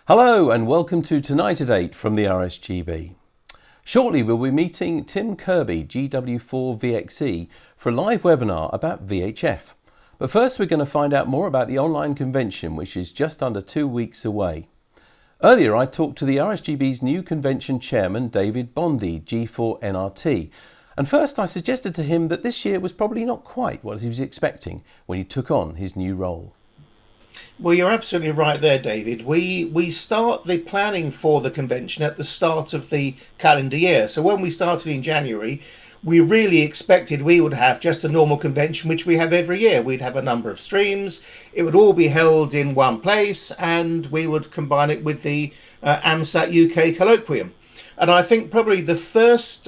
Hello and welcome to Tonight at 8 from the RSGB. Shortly we'll be meeting Tim Kirby, GW4VXE, for a live webinar about VHF. But first we're going to find out more about the online convention, which is just under 2 weeks away. Earlier I talked to the RSGB's new convention chairman, David Bondy, G4NRT. And first I suggested to him that this year was probably not quite what he was expecting when he took on his new role. Well, you're absolutely right there, David. We start the planning for the convention at the start of the calendar year. So when we started in January, we really expected we would have just a normal convention, which we have every year. We'd have a number of streams. It would all be held in one place, and we would combine it with the AMSAT UK colloquium. And I think probably the first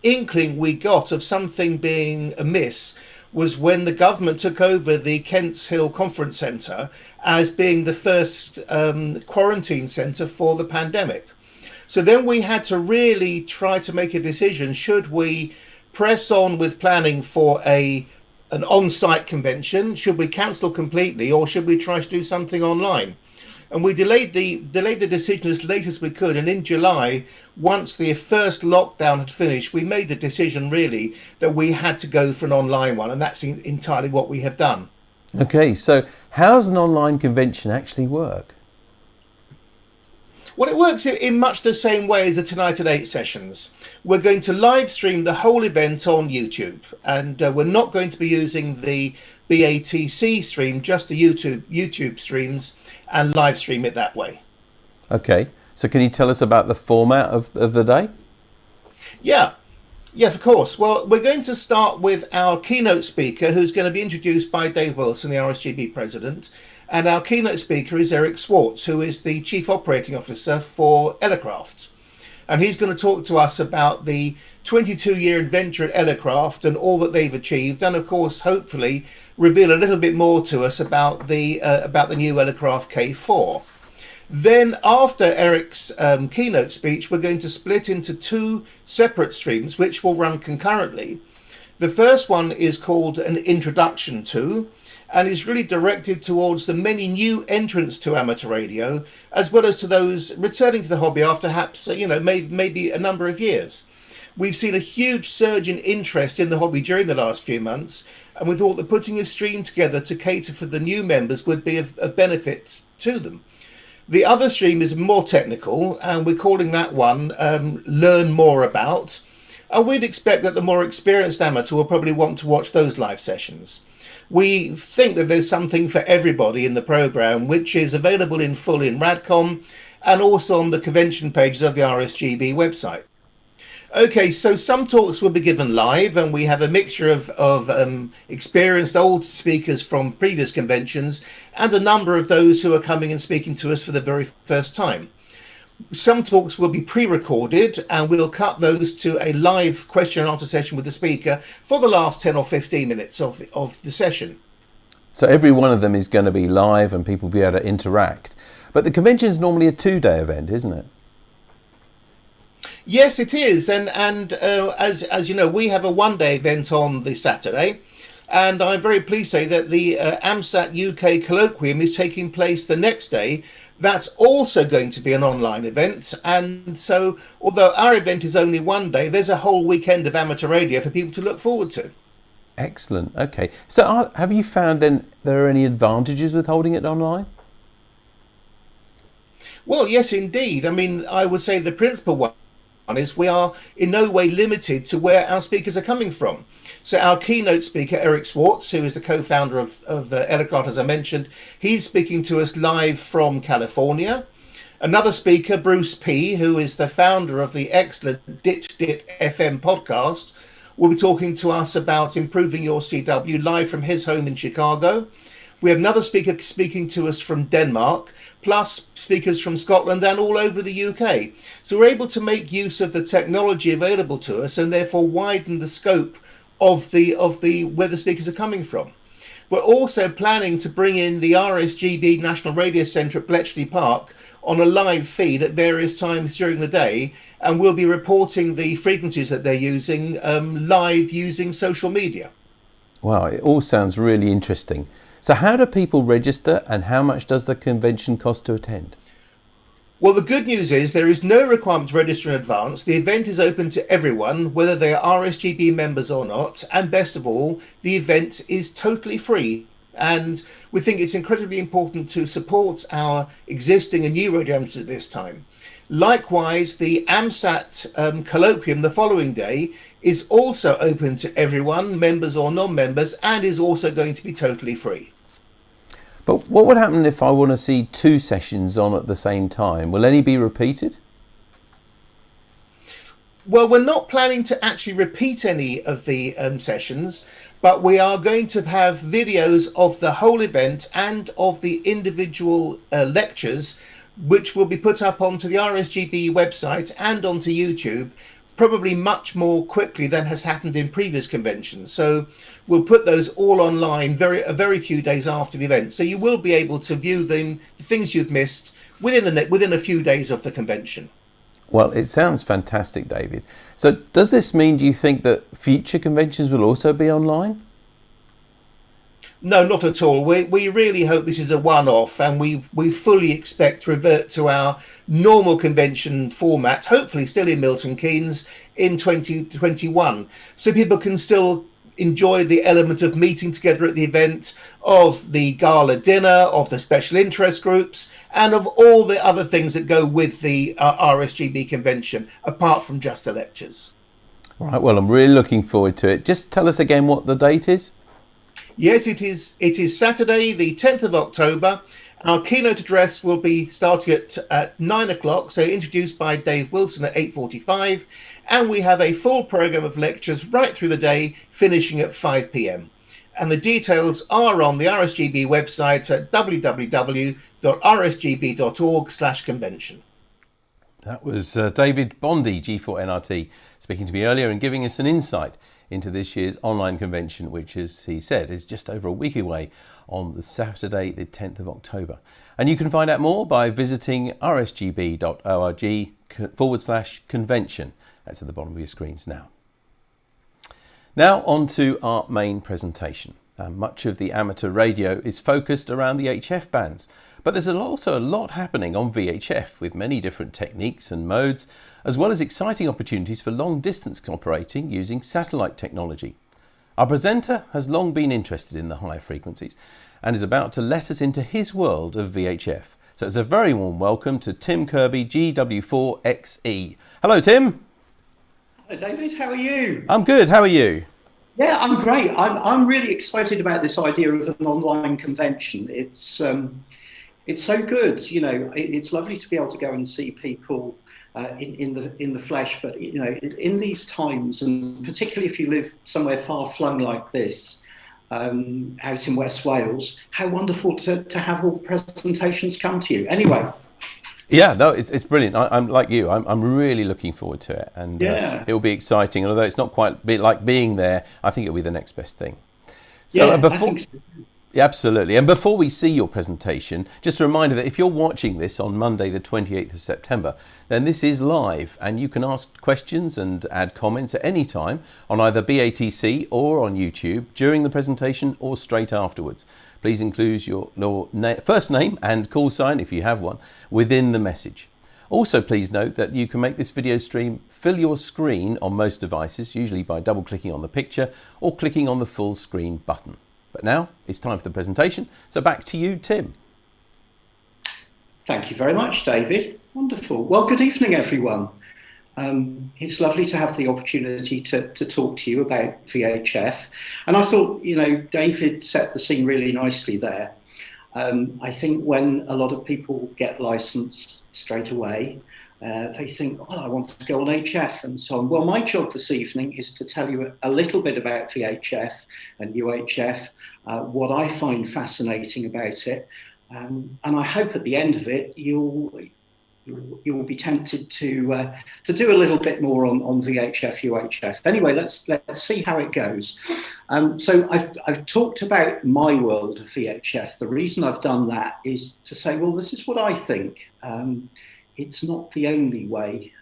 inkling we got of something being amiss was when the government took over the Kents Hill Conference Centre as being the first quarantine centre for the pandemic. So then we had to really try to make a decision. Should we press on with planning for an on-site convention? Should we cancel completely, or should we try to do something online? And we delayed the decision as late as we could. And in July, once the first lockdown had finished, we made the decision really that we had to go for an online one. And that's entirely what we have done. Okay, so how does an online convention actually work? Well, it works in much the same way as the Tonight at 8 sessions. We're going to live stream the whole event on YouTube. And we're not going to be using the BATC stream, just the YouTube streams, and live stream it that way. Okay, so can you tell us about the format of the day? Yes, of course. Well, we're going to start with our keynote speaker, who's going to be introduced by Dave Wilson, the RSGB president. And our keynote speaker is Eric Swartz, who is the Chief Operating Officer for Ellercraft. And he's going to talk to us about the 22-year adventure at Ellercraft and all that they've achieved, and of course, hopefully, reveal a little bit more to us about the new Ellercraft K4. Then, after Eric's keynote speech, we're going to split into two separate streams, which will run concurrently. The first one is called an Introduction to, and is really directed towards the many new entrants to amateur radio, as well as to those returning to the hobby after perhaps, maybe a number of years. We've seen a huge surge in interest in the hobby during the last few months, and we thought that putting a stream together to cater for the new members would be of benefit to them. The other stream is more technical, and we're calling that one Learn More About, and we'd expect that the more experienced amateur will probably want to watch those live sessions. We think that there's something for everybody in the programme, which is available in full in Radcom and also on the convention pages of the RSGB website. Okay, so some talks will be given live, and we have a mixture of experienced old speakers from previous conventions and a number of those who are coming and speaking to us for the very first time. Some talks will be pre-recorded, and we'll cut those to a live question and answer session with the speaker for the last 10 or 15 minutes of the session. So every one of them is going to be live and people will be able to interact. But the convention is normally a 2-day event, isn't it? Yes, it is. And as you know, we have a 1-day event on the Saturday. And I'm very pleased to say that the AMSAT UK colloquium is taking place the next day. That's also going to be an online event. And so, although our event is only 1 day, there's a whole weekend of amateur radio for people to look forward to. Excellent. Okay. So have you found then there are any advantages with holding it online? Well, yes, indeed. I mean, I would say the principal one is we are in no way limited to where our speakers are coming from. So our keynote speaker, Eric Swartz, who is the co-founder of Ellercraft, as I mentioned, he's speaking to us live from California. Another speaker, Bruce P., who is the founder of the excellent Dit FM podcast, will be talking to us about improving your CW live from his home in Chicago. We have another speaker speaking to us from Denmark, plus speakers from Scotland and all over the UK. So we're able to make use of the technology available to us and therefore widen the scope of where the speakers are coming from. We're also planning to bring in the RSGB National Radio Centre at Bletchley Park on a live feed at various times during the day, and we'll be reporting the frequencies that they're using live using social media. Wow, it all sounds really interesting. So how do people register, and how much does the convention cost to attend? Well, the good news is there is no requirement to register in advance. The event is open to everyone, whether they are RSGB members or not. And best of all, the event is totally free. And we think it's incredibly important to support our existing and new radio amateurs at this time. Likewise, the AMSAT colloquium the following day is also open to everyone, members or non-members, and is also going to be totally free. But what would happen if I want to see two sessions on at the same time? Will any be repeated? Well, we're not planning to actually repeat any of the sessions, but we are going to have videos of the whole event and of the individual lectures, which will be put up onto the RSGB website and onto YouTube, probably much more quickly than has happened in previous conventions. So we'll put those all online a very few days after the event. So you will be able to view them, the things you've missed, within a few days of the convention. Well, it sounds fantastic, David. So does this mean, do you think that future conventions will also be online? No, not at all. We really hope this is a one-off, and we fully expect to revert to our normal convention format, hopefully still in Milton Keynes in 2021, so people can still enjoy the element of meeting together at the event, of the gala dinner, of the special interest groups, and of all the other things that go with the RSGB convention, apart from just the lectures. All right, well, I'm really looking forward to it. Just tell us again what the date is. Yes, it is Saturday, the 10th of October. Our keynote address will be starting at 9 o'clock, so introduced by Dave Wilson at 8:45. And we have a full programme of lectures right through the day, finishing at 5 p.m. And the details are on the RSGB website at www.rsgb.org/convention. That was David Bondy, G4NRT, speaking to me earlier and giving us an insight into this year's online convention, which, as he said, is just over a week away on the Saturday, the 10th of October. And you can find out more by visiting rsgb.org/convention. That's at the bottom of your screens now. Now on to our main presentation. Much of the amateur radio is focused around the HF bands, but there's also a lot happening on VHF with many different techniques and modes, as well as exciting opportunities for long distance operating using satellite technology. Our presenter has long been interested in the higher frequencies and is about to let us into his world of VHF. So it's a very warm welcome to Tim Kirby, GW4XE. Hello, Tim. Hello, David. How are you? I'm good. How are you? Yeah, I'm great. I'm really excited about this idea of an online convention. It's so good. You know, it's lovely to be able to go and see people in the flesh. But you know, in these times, and particularly if you live somewhere far flung like this, out in West Wales, how wonderful to have all the presentations come to you. Anyway. Yeah, no, it's brilliant. I'm like you. I'm really looking forward to it, and it will be exciting. And although it's not quite like being there, I think it'll be the next best thing. So, yeah, and before, I think so. Yeah, absolutely. And before we see your presentation, just a reminder that if you're watching this on Monday, the 28th of September, then this is live, and you can ask questions and add comments at any time on either BATC or on YouTube during the presentation or straight afterwards. Please include your first name and call sign, if you have one, within the message. Also, please note that you can make this video stream fill your screen on most devices, usually by double-clicking on the picture or clicking on the full screen button. But now it's time for the presentation. So back to you, Tim. Thank you very much, David. Wonderful. Well, good evening, everyone. It's lovely to have the opportunity to talk to you about VHF. And I thought, you know, David set the scene really nicely there. I think when a lot of people get licensed straight away, they think, oh, I want to go on HF and so on. Well, my job this evening is to tell you a little bit about VHF and UHF, what I find fascinating about it. And I hope at the end of it, you'll be tempted to do a little bit more on VHF, UHF. Anyway, let's see how it goes. So I've talked about my world of VHF. The reason I've done that is to say, well, this is what I think. It's not the only way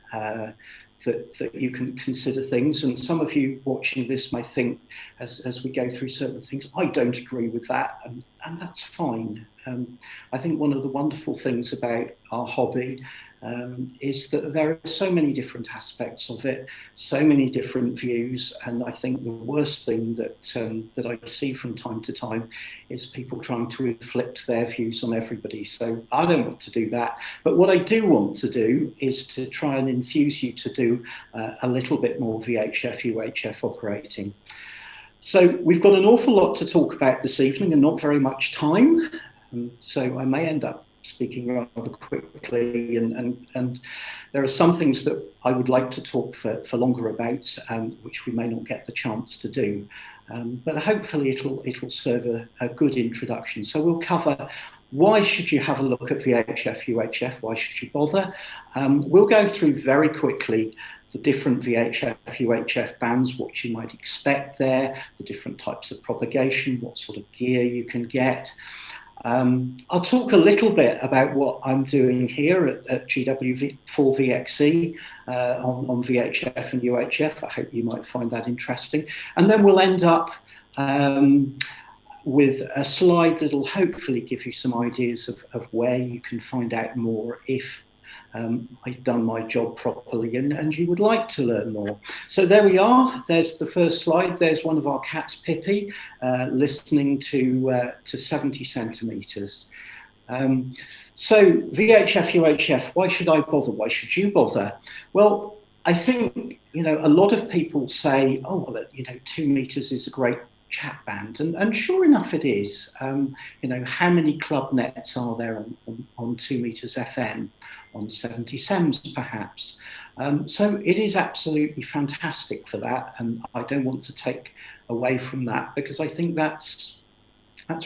that you can consider things. And some of you watching this may think, as we go through certain things, I don't agree with that, and that's fine. I think one of the wonderful things about our hobby is that there are so many different aspects of it, so many different views, and I think the worst thing that I see from time to time is people trying to inflict their views on everybody. So I don't want to do that. But what I do want to do is to try and enthuse you to do a little bit more VHF, UHF operating. So we've got an awful lot to talk about this evening and not very much time. So I may end up speaking rather quickly, and there are some things that I would like to talk for longer about, which we may not get the chance to do. But hopefully it'll serve a good introduction. So we'll cover why should you have a look at VHF, UHF, why should you bother? We'll go through very quickly the different VHF, UHF bands, what you might expect there, the different types of propagation, what sort of gear you can get. I'll talk a little bit about what I'm doing here at GW4VXE on VHF and UHF. I hope you might find that interesting. And then we'll end up with a slide that'll hopefully give you some ideas of where you can find out more if I've done my job properly and you would like to learn more. So there we are. There's the first slide. There's one of our cats, Pippi, listening to 70 centimeters. So VHF, UHF, why should I bother? Why should you bother? Well, I think, a lot of people say, oh, well, 2 meters is a great chat band. And sure enough, it is. How many club nets are there on 2 meters FM? On 70 SEMS perhaps. So it is absolutely fantastic for that, and I don't want to take away from that because I think that's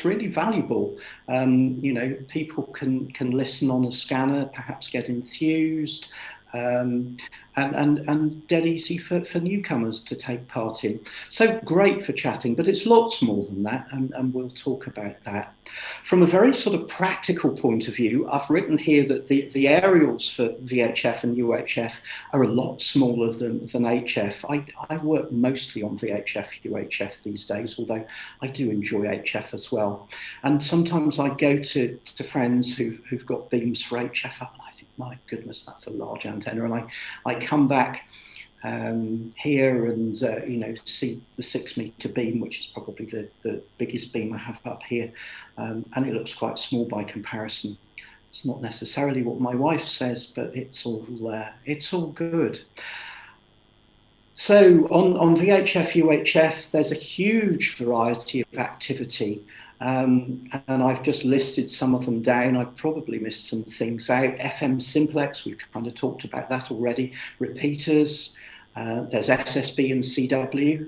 really valuable. People can listen on a scanner, perhaps get enthused, and dead easy for newcomers to take part in. So great for chatting, but it's lots more than that, and we'll talk about that. From a very sort of practical point of view, I've written here that the aerials for VHF and UHF are a lot smaller than HF. I work mostly on VHF, UHF these days, although I do enjoy HF as well. And sometimes I go to friends who've got beams for HF up, and I think, my goodness, that's a large antenna. And I come back here and see the 6 meter beam, which is probably the biggest beam I have up here, and it looks quite small by comparison. It's not necessarily what my wife says, but it's all good. So on VHF, UHF, there's a huge variety of activity. And I've just listed some of them down. I've probably missed some things out. FM simplex, we've kind of talked about that already. Repeaters, there's SSB and CW.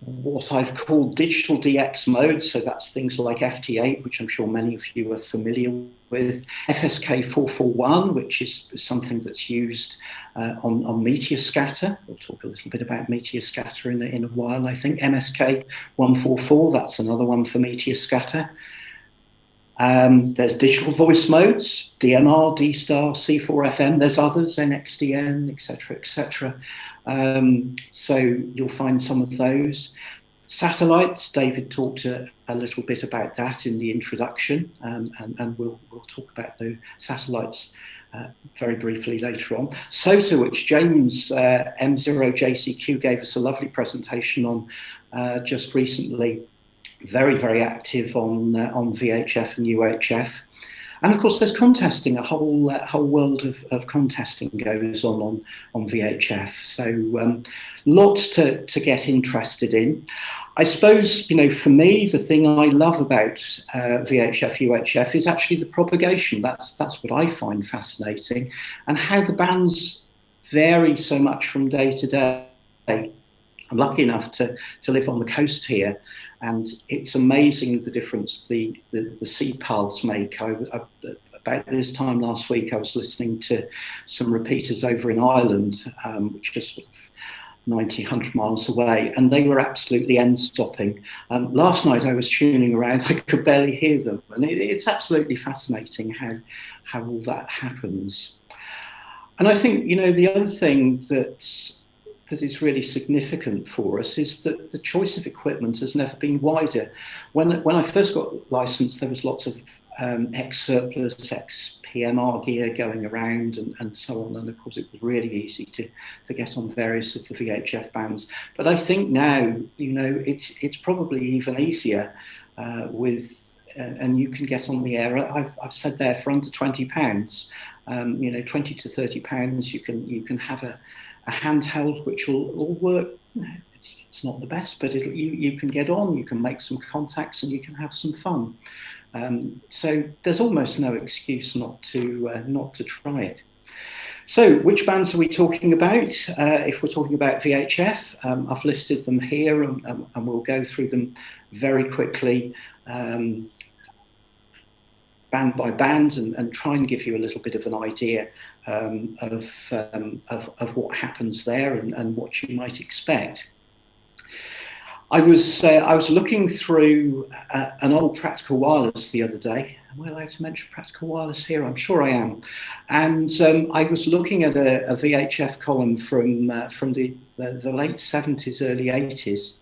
What I've called digital DX mode, so that's things like FT8, which I'm sure many of you are familiar with. FSK 441, which is something that's used on meteor scatter. We'll talk a little bit about meteor scatter in a while, I think. MSK 144, that's another one for meteor scatter. There's digital voice modes, DMR, D-Star, C4FM. There's others, NXDN, etc., etc. So you'll find some of those. Satellites, David talked a little bit about that in the introduction, and we'll talk about the satellites very briefly later on. SOTA, which James M0JCQ gave us a lovely presentation on just recently, very, very active on VHF and UHF. And of course, there's contesting. A whole world of contesting goes on VHF. So lots to get interested in. I suppose, for me, the thing I love about VHF, UHF is actually the propagation. That's what I find fascinating, and how the bands vary so much from day to day. I'm lucky enough to live on the coast here, and it's amazing the difference the sea paths make. About this time last week, I was listening to some repeaters over in Ireland, which is sort of 90, 100 miles away, and they were absolutely end-stopping. Last night I was tuning around, I could barely hear them, and it's absolutely fascinating how all that happens. And I think, the other thing that is really significant for us is that the choice of equipment has never been wider. When I first got licensed, there was lots of ex-surplus, ex-PMR gear going around and so on. And of course, it was really easy to get on various of the VHF bands. But I think now, it's probably even easier and you can get on the air. I've said there for under £20, 20 to £30, you can have a handheld which will all work. It's not the best, but you can get on, you can make some contacts, and you can have some fun. So there's almost no excuse not to try it. So which bands are we talking about? If we're talking about VHF, I've listed them here, and we'll go through them very quickly, band by band, and try and give you a little bit of an idea of what happens there and what you might expect. I was looking through an old Practical Wireless the other day. Am I allowed to mention Practical Wireless here? I'm sure I am. And I was looking at a VHF column from the late 70s, early 80s.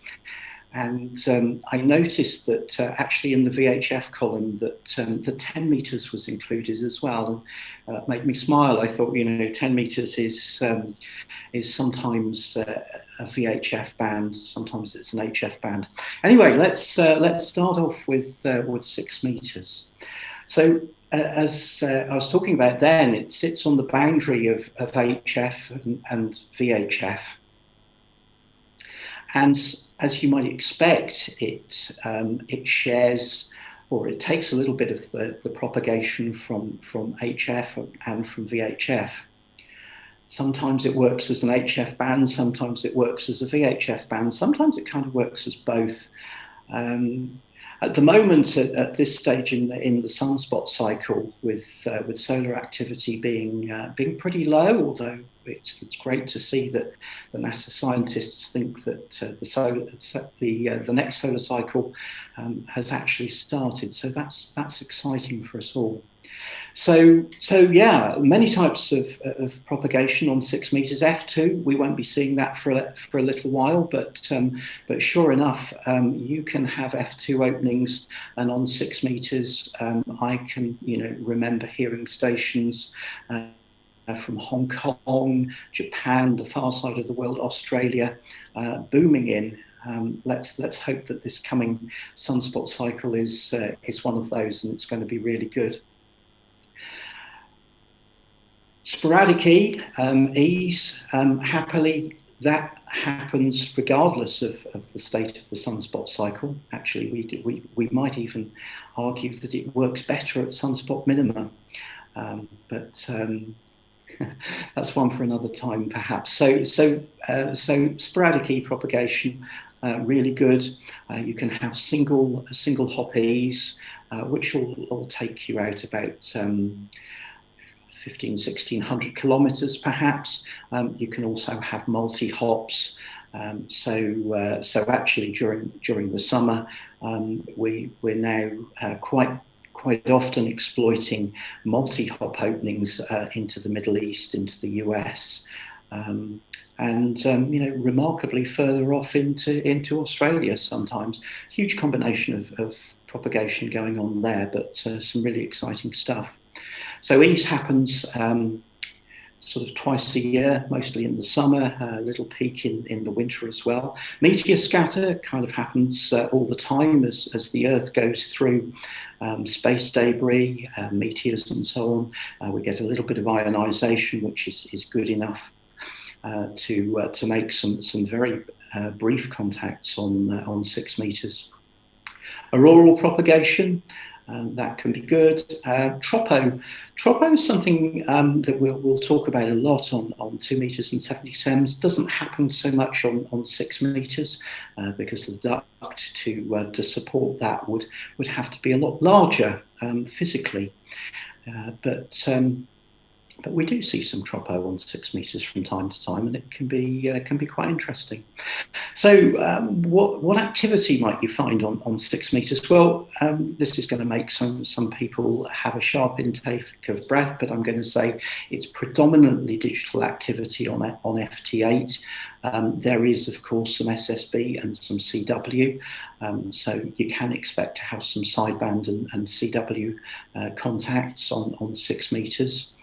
And I noticed that actually in the VHF column that the 10 meters was included as well. And it made me smile. I thought, 10 meters is sometimes a VHF band, sometimes it's an HF band. Anyway, let's start off with 6 meters. So as I was talking about then, it sits on the boundary of HF and VHF. And as you might expect, it shares, or it takes a little bit of the propagation from HF and from VHF. Sometimes it works as an HF band, sometimes it works as a VHF band, sometimes it kind of works as both. At the moment, at this stage in the sunspot cycle, with solar activity being pretty low, although it's great to see that the NASA scientists think that the next solar cycle has actually started. So that's exciting for us all. So yeah, many types of propagation on 6 meters. F2, we won't be seeing that for a little while, but sure enough, you can have F2 openings, and on 6 meters, I can remember hearing stations from Hong Kong, Japan, the far side of the world, Australia, booming in. Let's hope that this coming sunspot cycle is one of those, and it's going to be really good. Sporadic E's, happily, that happens regardless of the state of the sunspot cycle. Actually, we might even argue that it works better at sunspot minima, but that's one for another time, perhaps. So sporadic E propagation, really good. You can have single hop E's, which will take you out about 1,500–1,600 kilometers, perhaps. You can also have multi-hops. So actually during the summer, we're now quite often exploiting multi-hop openings into the Middle East, into the US, and remarkably further off into Australia sometimes. Huge combination of propagation going on there, but some really exciting stuff. So EASE happens sort of twice a year, mostly in the summer, a little peak in the winter as well. Meteor scatter kind of happens all the time as the Earth goes through space debris, meteors and so on. We get a little bit of ionization, which is good enough to make some very brief contacts on 6 meters. Auroral propagation, that can be good. Tropo is something that we'll talk about a lot on 2 meters and 70 sems. Doesn't happen so much on 6 meters because the duct to support that would have to be a lot larger physically. But But we do see some tropo on 6 meters from time to time, and it can be quite interesting. So what activity might you find on 6 meters? Well, this is going to make some people have a sharp intake of breath, but I'm going to say it's predominantly digital activity on FT8. There is, of course, some SSB and some CW, so you can expect to have some sideband and CW contacts on 6 meters.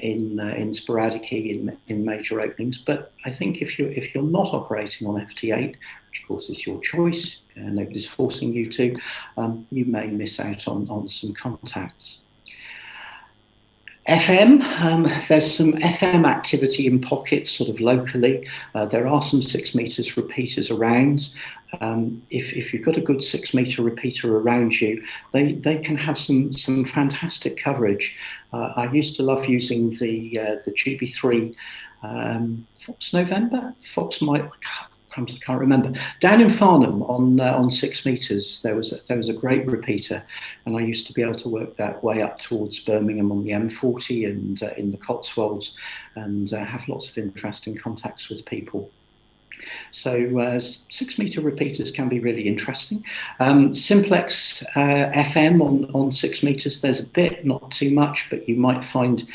In sporadic E in major openings, but I think if you're not operating on FT8, which of course is your choice, nobody's forcing you to, you may miss out on some contacts. FM, there's some FM activity in pockets sort of locally. There are some 6 meters repeaters around. If you've got a good 6 meter repeater around you, they can have some fantastic coverage. I used to love using the GB3 Fox November, Fox Mike, I can't remember. Down in Farnham on 6 meters, there was a great repeater, and I used to be able to work that way up towards Birmingham on the M40 and in the Cotswolds, and have lots of interesting contacts with people. So 6 meter repeaters can be really interesting. Simplex FM on 6 meters, there's a bit, not too much, but you might find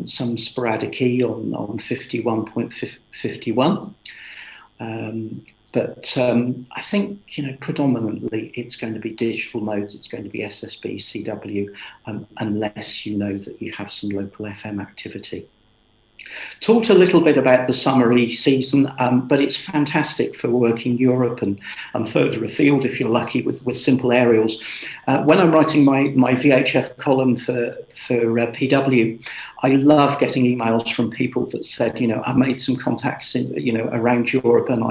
some sporadic E on 51.51. But I think, predominantly it's going to be digital modes, it's going to be SSB, CW, unless you know that you have some local FM activity. Talked a little bit about the summer E season, but it's fantastic for working Europe and further afield if you're lucky with simple aerials. When I'm writing my VHF column for PW, I love getting emails from people that said, I made some contacts around Europe, and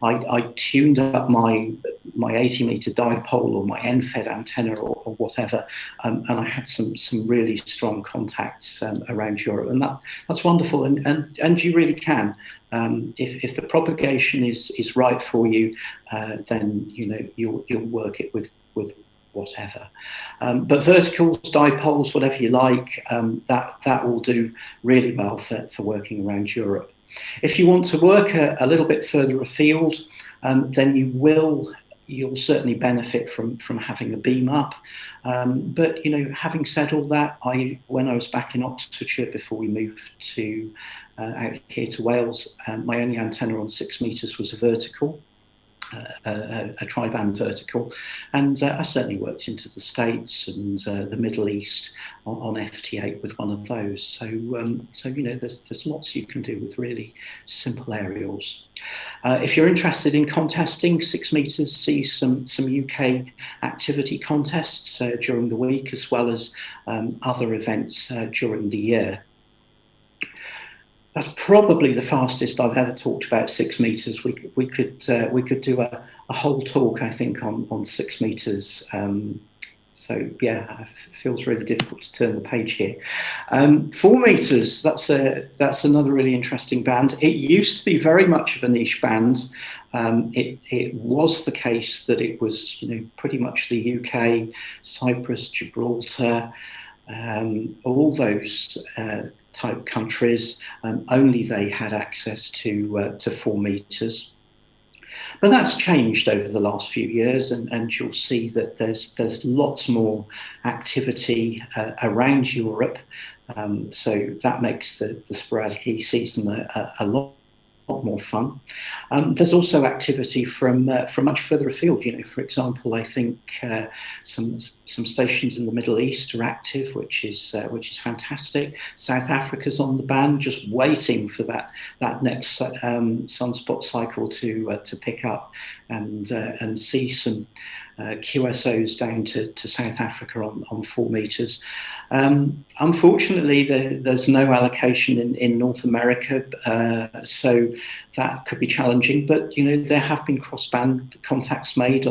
I tuned up my 80 meter dipole or my end-fed antenna or whatever, and I had some really strong contacts around Europe, and that's wonderful, and you really can. If the propagation is right for you, then you'll work it with whatever. But verticals, dipoles, whatever you like, that will do really well for working around Europe. If you want to work a little bit further afield, then you'll certainly benefit from having a beam up. But having said all that, when I was back in Oxfordshire before we moved out here to Wales, my only antenna on 6 meters was a vertical. A tri-band vertical, and I certainly worked into the States and the Middle East on FT8 with one of those. So there's lots you can do with really simple aerials. If you're interested in contesting, 6 meters sees some UK activity contests during the week, as well as other events during the year. That's probably the fastest I've ever talked about 6 meters. We could do a whole talk, I think, on 6 meters. So yeah, it feels really difficult to turn the page here. 4 meters, that's another really interesting band. It used to be very much of a niche band. It was the case that it was pretty much the UK, Cyprus, Gibraltar, all those type countries, only they had access to 4 meters. But that's changed over the last few years, and you'll see that there's lots more activity around Europe. So that makes the sporadic E season a lot more fun. There's also activity from much further afield. For example, I think some stations in the Middle East are active, which is fantastic. South Africa's on the band, just waiting for that next sunspot cycle to pick up and see some QSOs down to South Africa on 4 meters. Unfortunately, there's no allocation in North America, so that could be challenging. But there have been cross-band contacts made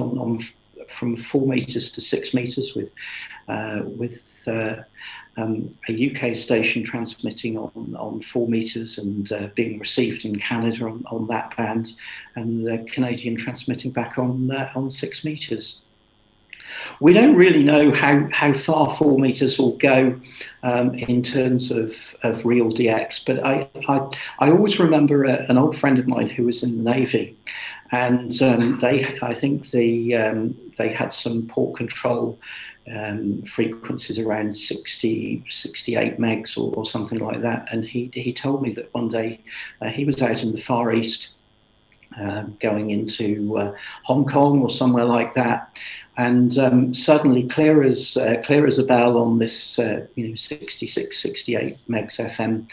from 4 meters to 6 meters with a UK station transmitting on 4 meters and being received in Canada on that band, and the Canadian transmitting back on 6 meters. We don't really know how far 4 meters will go in terms of real DX, but I always remember an old friend of mine who was in the Navy, and I think they had some port control frequencies around 60, 68 megs or something like that, and he told me that one day he was out in the Far East going into Hong Kong or somewhere like that, and suddenly clear as a bell on this 66, 68 megs FM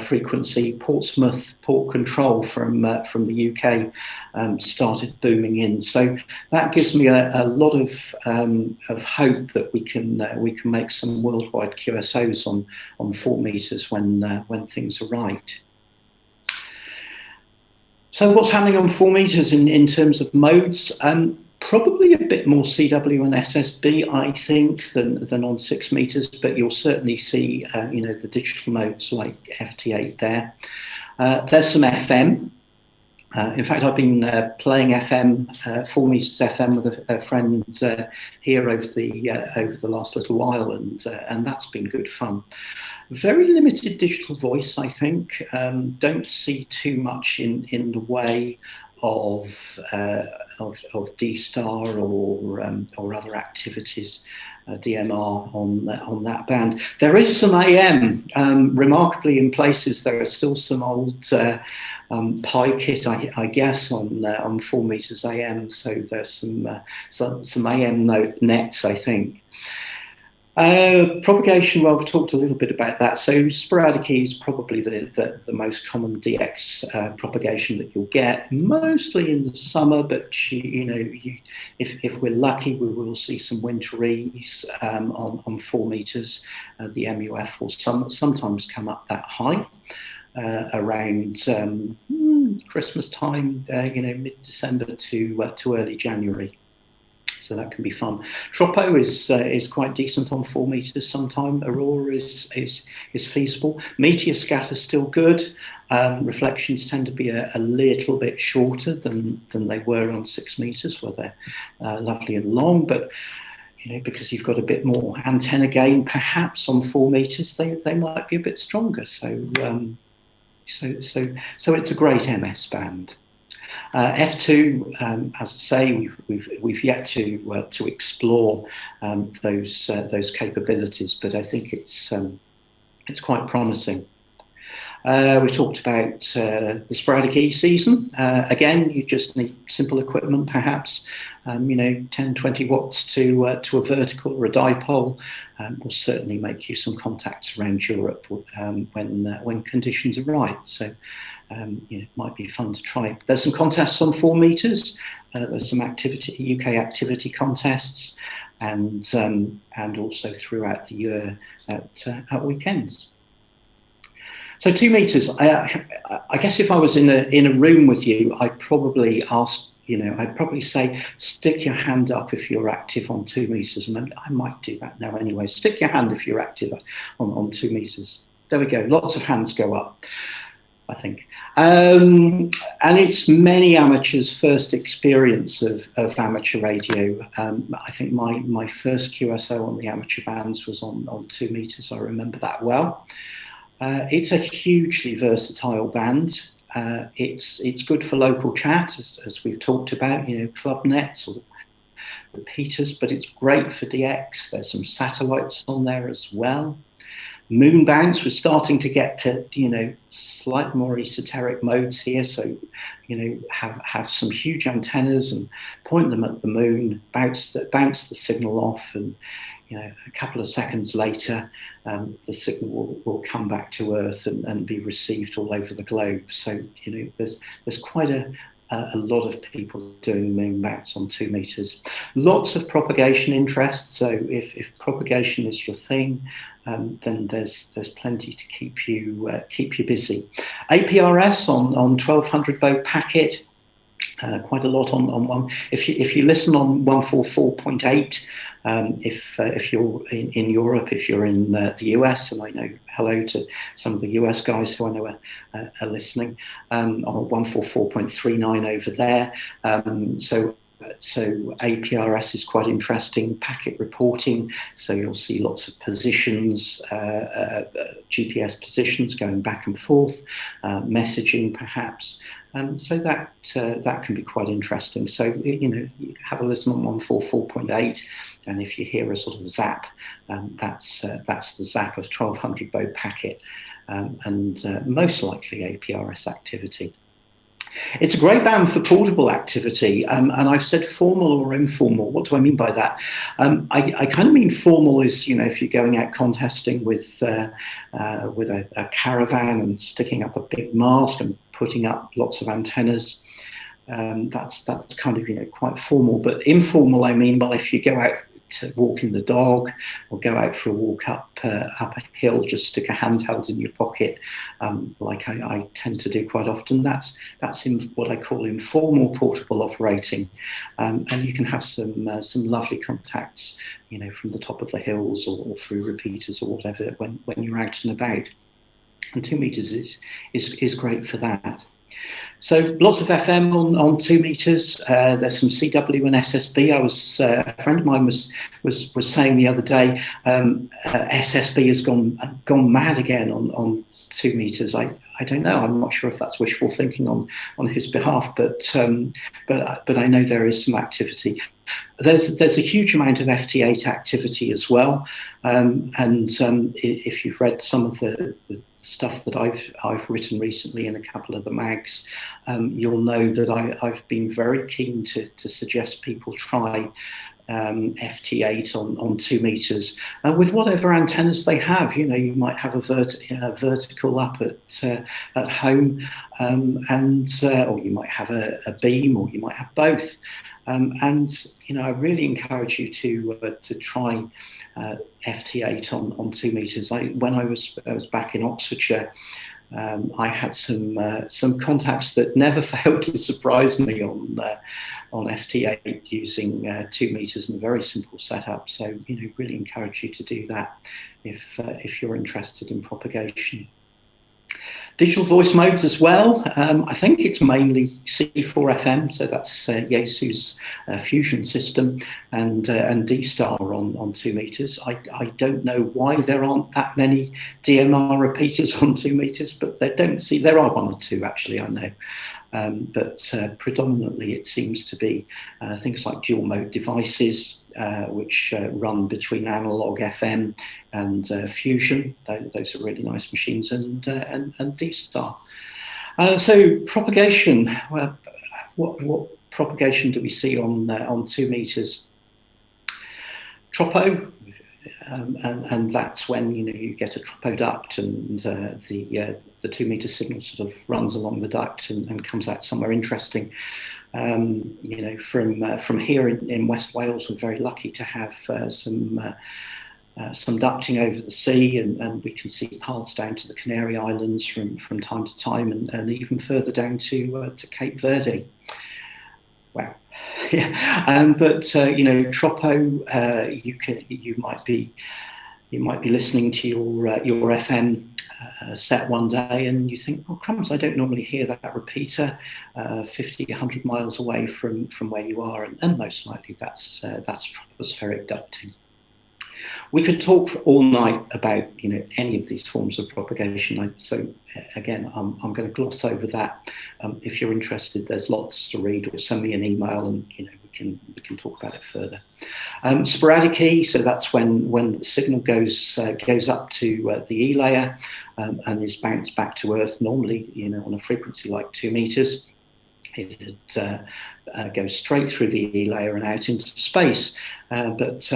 frequency, Portsmouth port control from the UK started booming in. So that gives me a lot of hope that we can make some worldwide QSOs on 4 meters when things are right. So what's happening on 4 meters in terms of modes? Probably a bit more CW and SSB, I think, than on 6 meters, but you'll certainly see, the digital modes like FT8 there. There's some FM. In fact, I've been playing FM, 4 meters FM with a friend here over the last little while, and that's been good fun. Very limited digital voice, I think. Don't see too much in the way of D-Star or other activities, DMR on that band. There is some AM. Remarkably, in places there are still some old Pi kit, I guess, on 4 meters AM. So there's some AM nets, I think. Propagation, well, we've talked a little bit about that. So sporadic E is probably the most common DX propagation that you'll get, mostly in the summer, but if we're lucky, we will see some winter E's on 4 meters. The MUF will sometimes come up that high around Christmas time, mid-December to early January. So that can be fun. Tropo is quite decent on 4 meters sometime. Aurora is feasible. Meteor scatter still good. Reflections tend to be a little bit shorter than they were on 6 meters, where they're lovely and long. But because you've got a bit more antenna gain, perhaps on 4 meters they might be a bit stronger. So it's a great MS band. F2, as I say, we've yet to explore those capabilities, but I think it's quite promising. We talked about the sporadic E season. Again, you just need simple equipment, perhaps 10, 20 watts to a vertical or a dipole. Will certainly make you some contacts around Europe when conditions are right. So it might be fun to try. There's some contests on 4 meters. There's some UK activity contests, and also throughout the year at weekends. So 2 meters. I guess if I was in a room with you, I'd probably ask. I'd probably say, stick your hand up if you're active on 2 meters, and I might do that now anyway. Stick your hand if you're active on 2 meters. There we go. Lots of hands go up, I think. And it's many amateurs' first experience of amateur radio. I think my first QSO on the amateur bands was on 2 meters. I remember that well. It's a hugely versatile band. It's good for local chat, as we've talked about, club nets or repeaters, but it's great for DX. There's some satellites on there as well. Moon bounce, we're starting to get to, slightly more esoteric modes here. So, have some huge antennas and point them at the moon, bounce the signal off, and a couple of seconds later, the signal will come back to Earth and be received all over the globe. So, there's quite a lot of people doing moon bounce on 2 meters. Lots of propagation interest. So if propagation is your thing, then there's plenty to keep you busy. APRS on 1200 baud packet. Quite a lot on one. If you listen on 144.8, if you're in Europe, if you're in the US, and I know hello to some of the US guys who I know are listening, on 144.39 over there. So So APRS is quite interesting, packet reporting. So you'll see lots of positions, GPS positions going back and forth, messaging perhaps. So that can be quite interesting. So, you have a listen on 144.8, and if you hear a sort of zap, that's the zap of 1200 baud packet, and most likely APRS activity. It's a great band for portable activity, and I've said formal or informal. What do I mean by that? I kind of mean formal is, if you're going out contesting with a caravan and sticking up a big mast and putting up lots of antennas. That's kind of quite formal. But informal, I mean, well, if you go out to walking the dog or go out for a walk up a hill, just stick a handheld in your pocket, like I tend to do quite often. That's in what I call informal portable operating, and you can have some lovely contacts, from the top of the hills or through repeaters or whatever when you're out and about. And 2 meters is great for that. So lots of FM on 2 meters. There's some CW and SSB. A friend of mine was saying the other day, SSB has gone mad again on 2 meters. I don't know. I'm not sure if that's wishful thinking on his behalf, but I know there is some activity. There's a huge amount of FT8 activity as well, and if you've read some of the stuff that I've written recently in a couple of the mags, you'll know that I've been very keen to suggest people try FT8 on 2 meters with whatever antennas they have. You might have a vertical up at home, or you might have a beam, or you might have both. I really encourage you to try FT8 on 2 meters. When I was back in Oxfordshire, I had some contacts that never failed to surprise me on FT8 using 2 meters and a very simple setup. So really encourage you to do that if you're interested in propagation. Digital voice modes as well. I think it's mainly C4FM, so that's Yaesu's fusion system, and D-Star on 2 meters. I don't know why there aren't that many DMR repeaters on 2 meters, but there are 1 or 2 actually, I know. But predominantly it seems to be things like dual mode devices, which run between analog FM and fusion. Those are really nice machines, and D-Star. So propagation. Well, what propagation do we see on 2 meters? Tropo. And that's when you get a tropo duct, and the 2 meter signal sort of runs along the duct and comes out somewhere interesting. From here in West Wales, we're very lucky to have some ducting over the sea, and we can see paths down to the Canary Islands from time to time, and even further down to Cape Verde. Wow. Yeah, but tropo, you might be listening to your FM set one day, and you think, oh crumbs, I don't normally hear that repeater 50, 100 miles away from where you are, and most likely that's tropospheric ducting. We could talk all night about any of these forms of propagation. So again, I'm going to gloss over that. If you're interested, there's lots to read, or send me an email, and we can talk about it further. Sporadic E, so that's when the signal goes up to the E layer and is bounced back to Earth. Normally, on a frequency like 2 meters. It goes straight through the E layer and out into space. But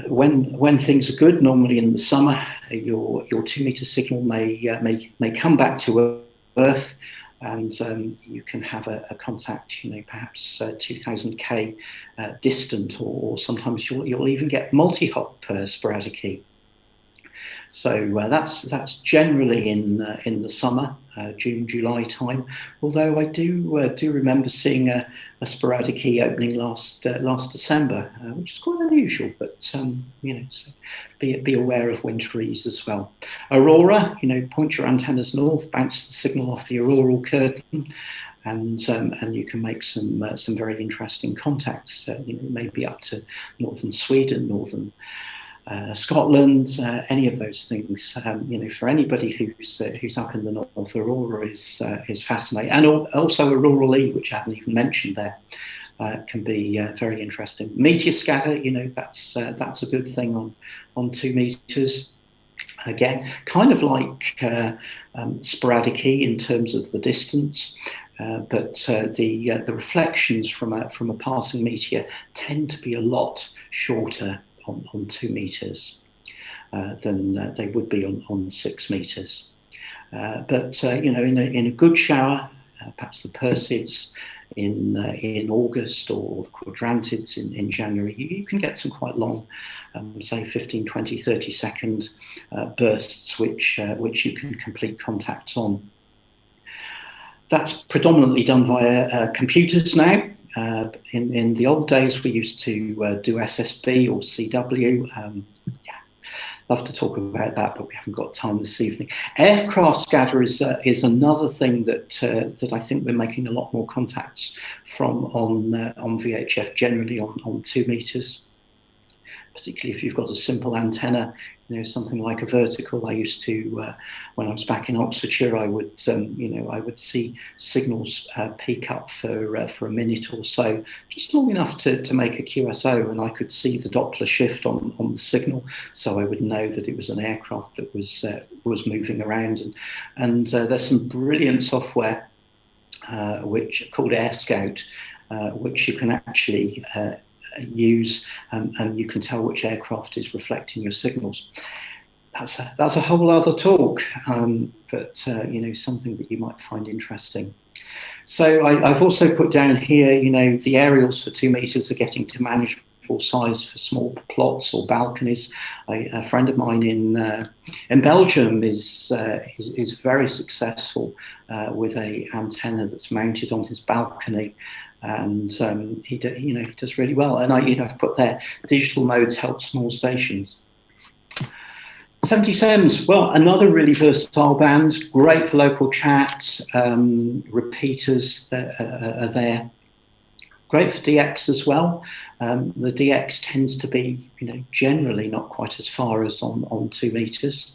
when things are good, normally in the summer, your 2 meter signal may come back to Earth, and you can have a contact, perhaps 2,000 distant, or sometimes you'll even get multi-hop sporadic E. So that's generally in the summer, June, July time. Although I do remember seeing a sporadic E opening last December, which is quite unusual. But so be aware of winteries as well. Aurora, point your antennas north, bounce the signal off the auroral curtain, and you can make some very interesting contacts. Maybe up to northern Sweden, northern Scotland, any of those things. For anybody who's up in the north, Aurora is fascinating, and also Aurora E, which I haven't even mentioned there, can be very interesting. Meteor scatter, that's a good thing on 2 meters. Again, kind of like sporadic E in terms of the distance, but the reflections from a passing meteor tend to be a lot shorter on 2 meters than they would be on 6 meters. But in a good shower, perhaps the Perseids in August, or the Quadrantids in January, you can get some quite long, say 15, 20, 30 second bursts, which you can complete contacts on. That's predominantly done via computers now. In the old days, we used to do SSB or CW. Love to talk about that, but we haven't got time this evening. Aircraft scatter is another thing that I think we're making a lot more contacts from on VHF, generally on 2 meters. Particularly if you've got a simple antenna, something like a vertical. I used to, when I was back in Oxfordshire, I would see signals peak up for a minute or so, just long enough to make a QSO, and I could see the Doppler shift on the signal, so I would know that it was an aircraft that was moving around. And there's some brilliant software which called Air Scout, which you can actually use, and you can tell which aircraft is reflecting your signals. That's a whole other talk, but something that you might find interesting. So I've also put down here, the aerials for 2 meters are getting to manageable size for small plots or balconies. A friend of mine in Belgium is very successful with a antenna that's mounted on his balcony. And he does really well. And I've put there, digital modes help small stations. 70 SEMS, well, another really versatile band, great for local chat, repeaters that are there. Great for DX as well. The DX tends to be, generally not quite as far as on 2 meters.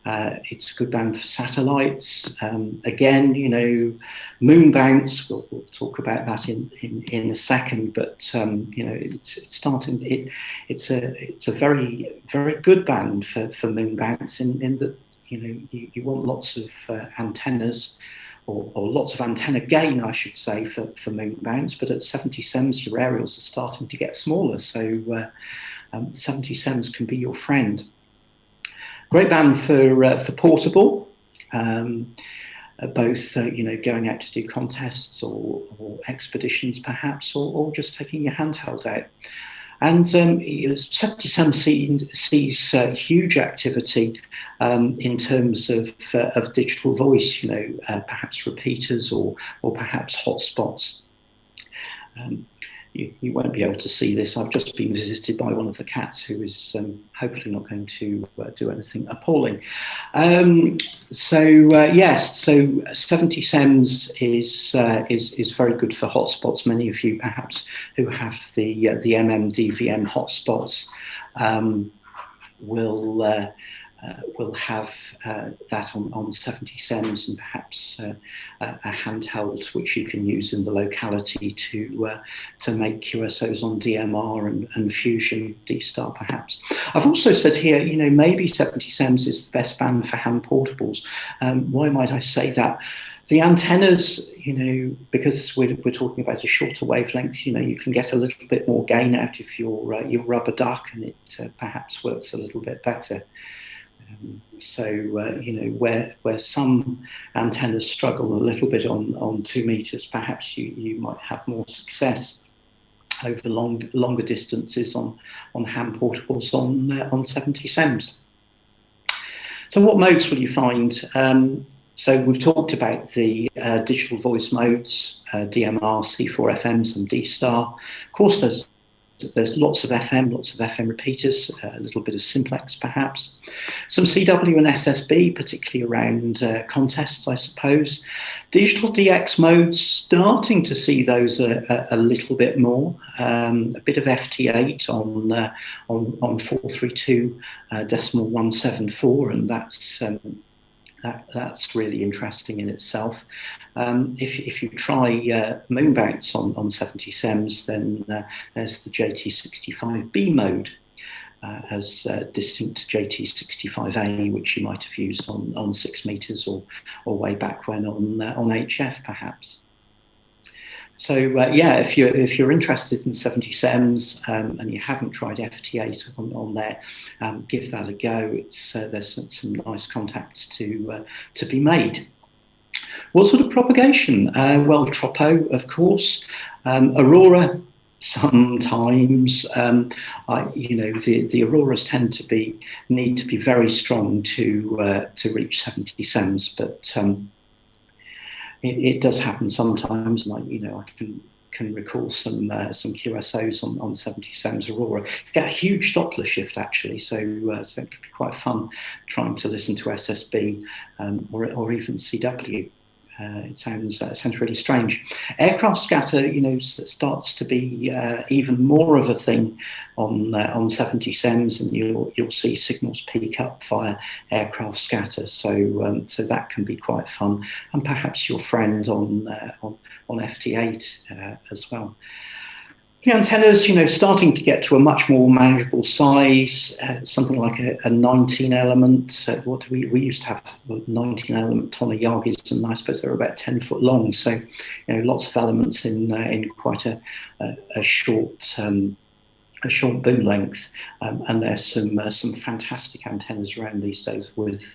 It's a good band for satellites. Again, moon bounce. We'll talk about that in a second. But it's starting. It's a very, very good band for moon bounce in that you want lots of antennas, or lots of antenna gain, I should say, for moon bounce. But at 70 SEMS, your aerials are starting to get smaller. So 70 SEMS can be your friend. Great band for portable, both going out to do contests or expeditions perhaps, or just taking your handheld out. And 70 SEMS sees huge activity in terms of digital voice, perhaps repeaters or perhaps hotspots. You won't be able to see this. I've just been visited by one of the cats who is hopefully not going to do anything appalling. Yes, so 70 SEMS is very good for hotspots. Many of you perhaps who have the MMDVM hotspots will have that on 70 SEMS, and perhaps a handheld which you can use in the locality to make QSOs on DMR and Fusion D-Star perhaps. I've also said here, maybe 70 SEMS is the best band for hand portables. Why might I say that? The antennas, because we're talking about a shorter wavelength, you can get a little bit more gain out of your rubber duck, and it perhaps works a little bit better. Where some antennas struggle a little bit on 2 meters, perhaps you might have more success over longer distances on hand portables on 70 SEMS. So what modes will you find? So we've talked about the digital voice modes, DMR, C4FMs and D-Star. Of course, there's there's lots of FM repeaters, a little bit of simplex perhaps, some CW and SSB, particularly around contests, I suppose. Digital DX modes, starting to see those a little bit more. A bit of FT8 on 432.174, and that's really interesting in itself. If you try moon bounce on 70 SEMS, then there's the JT65B mode, as distinct to JT65A, which you might have used on 6 meters or way back when on HF perhaps. So yeah, if you're interested in 70 SEMS and you haven't tried FT8 on there, give that a go. There's some nice contacts to be made. What sort of propagation? Well, Tropo, of course. Aurora, sometimes. The auroras tend to need to be very strong to reach 70 SEMS, but it does happen sometimes. Like, I can recall some QSOs on 70 SEMS Aurora. Get a huge Doppler shift actually, so it can be quite fun trying to listen to SSB or even CW. It sounds really strange. Aircraft scatter, starts to be even more of a thing on 70 SEMS, and you'll see signals peak up via aircraft scatter. So that can be quite fun, and perhaps your friend on FT8 as well. The antennas, starting to get to a much more manageable size, something like a 19 element. We used to have 19 element tonner Yagis, and I suppose they're about 10 foot long. So, lots of elements in quite a short boom length, and there's some fantastic antennas around these days with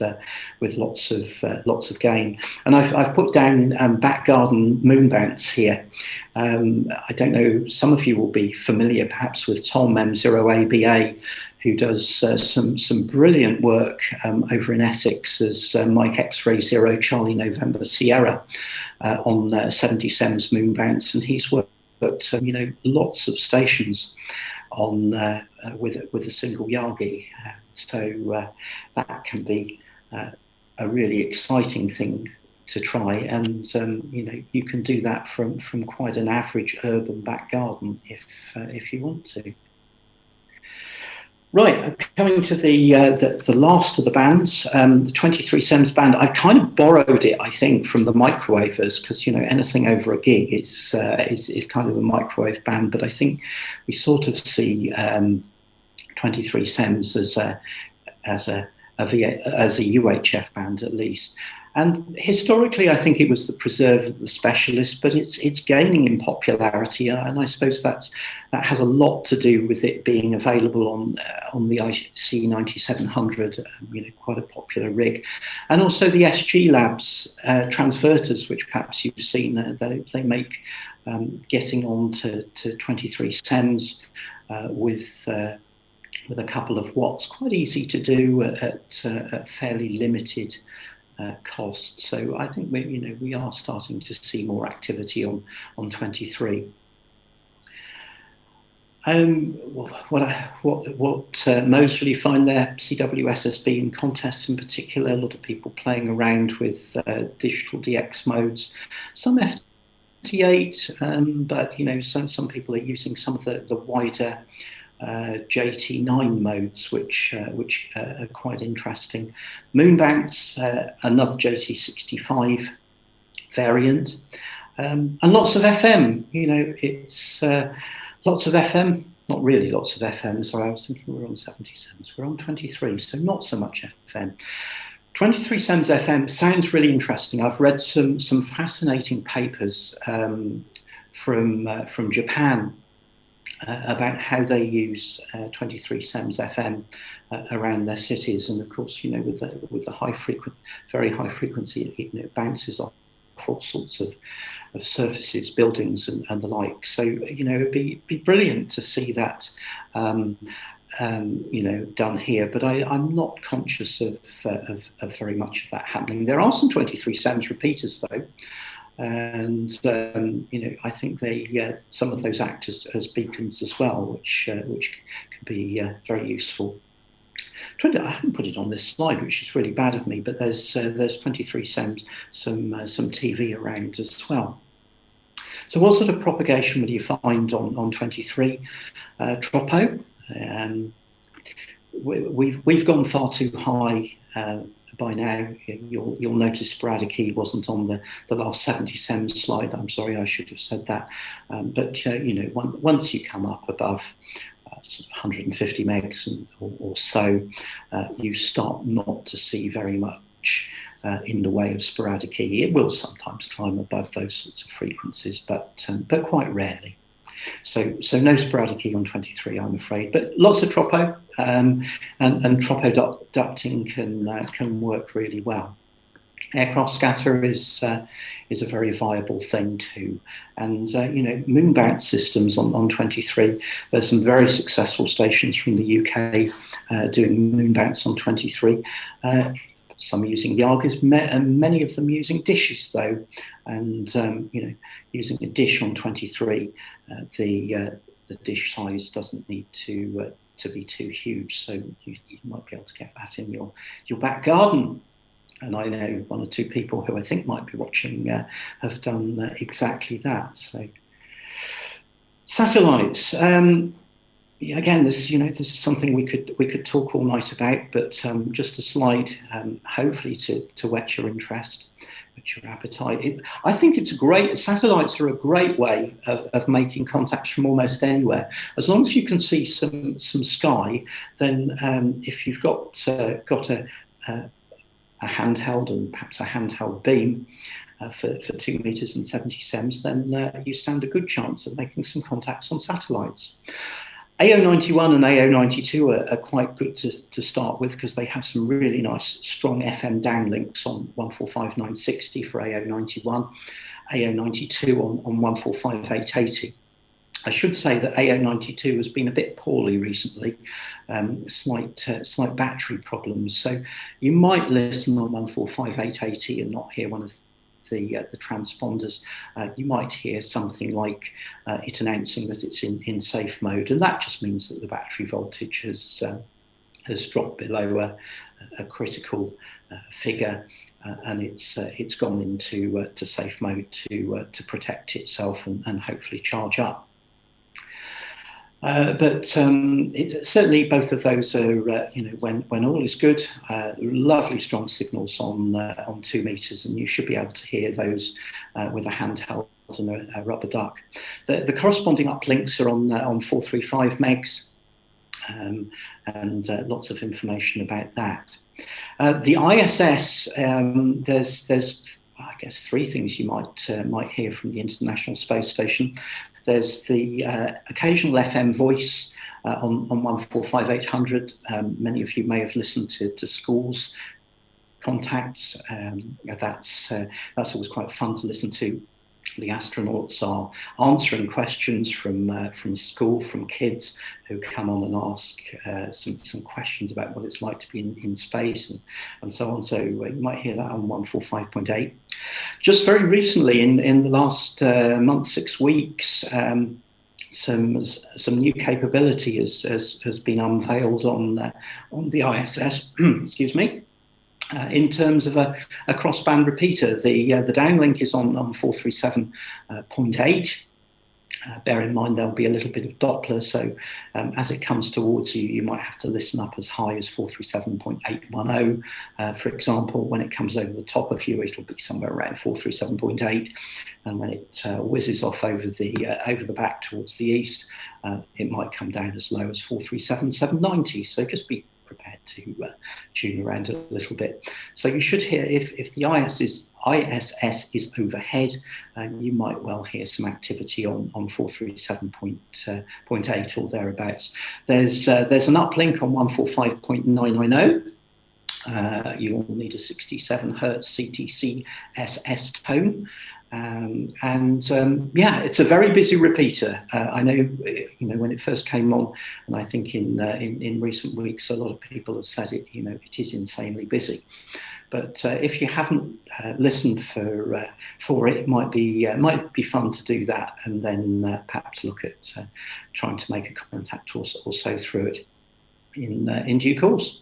lots of gain. And I've put down back garden moon bounce here. I don't know, some of you will be familiar perhaps with Tom M0ABA, who does some brilliant work over in Essex as Mike X-Ray 0 Charlie November Sierra on 70 SEMS moon bounce, and he's worked lots of stations on with a single Yagi, so that can be a really exciting thing to try, and you can do that from quite an average urban back garden if you want to. Right, coming to the last of the bands, the 23 SEMS band. I kind of borrowed it, I think, from the microwavers, because anything over a gig is kind of a microwave band. But I think we sort of see 23 SEMS as a UHF band at least. And historically, I think it was the preserve of the specialist, but it's gaining in popularity, and I suppose that has a lot to do with it being available on the IC 9700, quite a popular rig, and also the SG Labs transverters, which perhaps you've seen. They make getting on to 23 SEMS with a couple of watts quite easy to do at fairly limited cost. So I think we are starting to see more activity on 23. What Moseley find there, CW SSB in contests in particular, a lot of people playing around with digital DX modes, some FT8, but some people are using some of the wider JT9 modes, which are quite interesting. Moonbounce, another JT65 variant, and lots of FM. It's lots of FM, not really lots of FM. Sorry, I was thinking we're on 70 SEMS. We're on 23, so not so much FM. 23 SEMS FM sounds really interesting. I've read some fascinating papers from Japan about how they use 23 SEMS FM around their cities, and of course, with the very high frequency, it bounces off all sorts of surfaces, buildings, and the like. So it'd be brilliant to see that done here, but I'm not conscious of very much of that happening. There are some 23 SEMS repeaters though. and I think they some of those act as beacons as well, which can be very useful. I haven't put it on this slide, which is really bad of me, but there's 23 some TV around as well. So what sort of propagation will you find on 23? Tropo. We've gone far too high by now. You'll notice sporadic E wasn't on the last 70 SEM slide. I'm sorry, I should have said that. But once you come up above 150 megs or so, you start not to see very much in the way of sporadic E. It will sometimes climb above those sorts of frequencies, but quite rarely. So no sporadic E on 23, I'm afraid, but lots of tropo, and tropo ducting can work really well. Aircraft scatter is a very viable thing too, and moon bounce systems on 23. There's some very successful stations from the UK doing moon bounce on 23. Some using Yagas, and many of them using dishes though, and using a dish on 23, the dish size doesn't need to be too huge, so you might be able to get that in your back garden. And I know one or two people who I think might be watching have done exactly that. So satellites. Again, this is something we could talk all night about, but just a slide, hopefully to whet your interest, whet your appetite. I think it's great. Satellites are a great way of making contacts from almost anywhere. As long as you can see some sky, then if you've got a handheld and perhaps a handheld beam for 2 meters and 70 SEMs, then you stand a good chance of making some contacts on satellites. AO91 and AO92 are quite good to start with, because they have some really nice strong FM downlinks on 145960 for AO91, AO92 on 145880. I should say that AO92 has been a bit poorly recently, slight battery problems. So you might listen on 145880 and not hear one of the transponders. You might hear something like it announcing that it's in safe mode, and that just means that the battery voltage has dropped below a critical figure. And it's gone into safe mode to protect itself and hopefully charge up. But certainly both of those are, when all is good, lovely strong signals on 2 meters, and you should be able to hear those with a handheld and a rubber duck. The corresponding uplinks are on 435 megs, and lots of information about that. The ISS, there's I guess 3 things you might hear from the International Space Station. There's the occasional FM voice on 145800. Many of you may have listened to schools contacts. That's always quite fun to listen to. The astronauts are answering questions from school, from kids who come on and ask some questions about what it's like to be in space and so on. So you might hear that on 145.8. Just very recently, in the last month, 6 weeks, some new capability has been unveiled on the ISS. Excuse me. In terms of a crossband repeater, the downlink is on 437.8. Bear in mind there'll be a little bit of Doppler, so as it comes towards you, you might have to listen up as high as 437.810. For example, when it comes over the top of you, it'll be somewhere around 437.8, and when it whizzes off over the back towards the east, it might come down as low as 437.790. So just be prepared to tune around a little bit. So you should hear, if the ISS is overhead, you might well hear some activity on 437.8 or thereabouts. There's an uplink on 145.990. You will need a 67 Hertz CTC SS tone. Yeah, it's a very busy repeater. I know, when it first came on, and I think in recent weeks, a lot of people have said it. It is insanely busy. But if you haven't listened for it, it might be fun to do that, and then perhaps look at trying to make a contact or so through it in due course.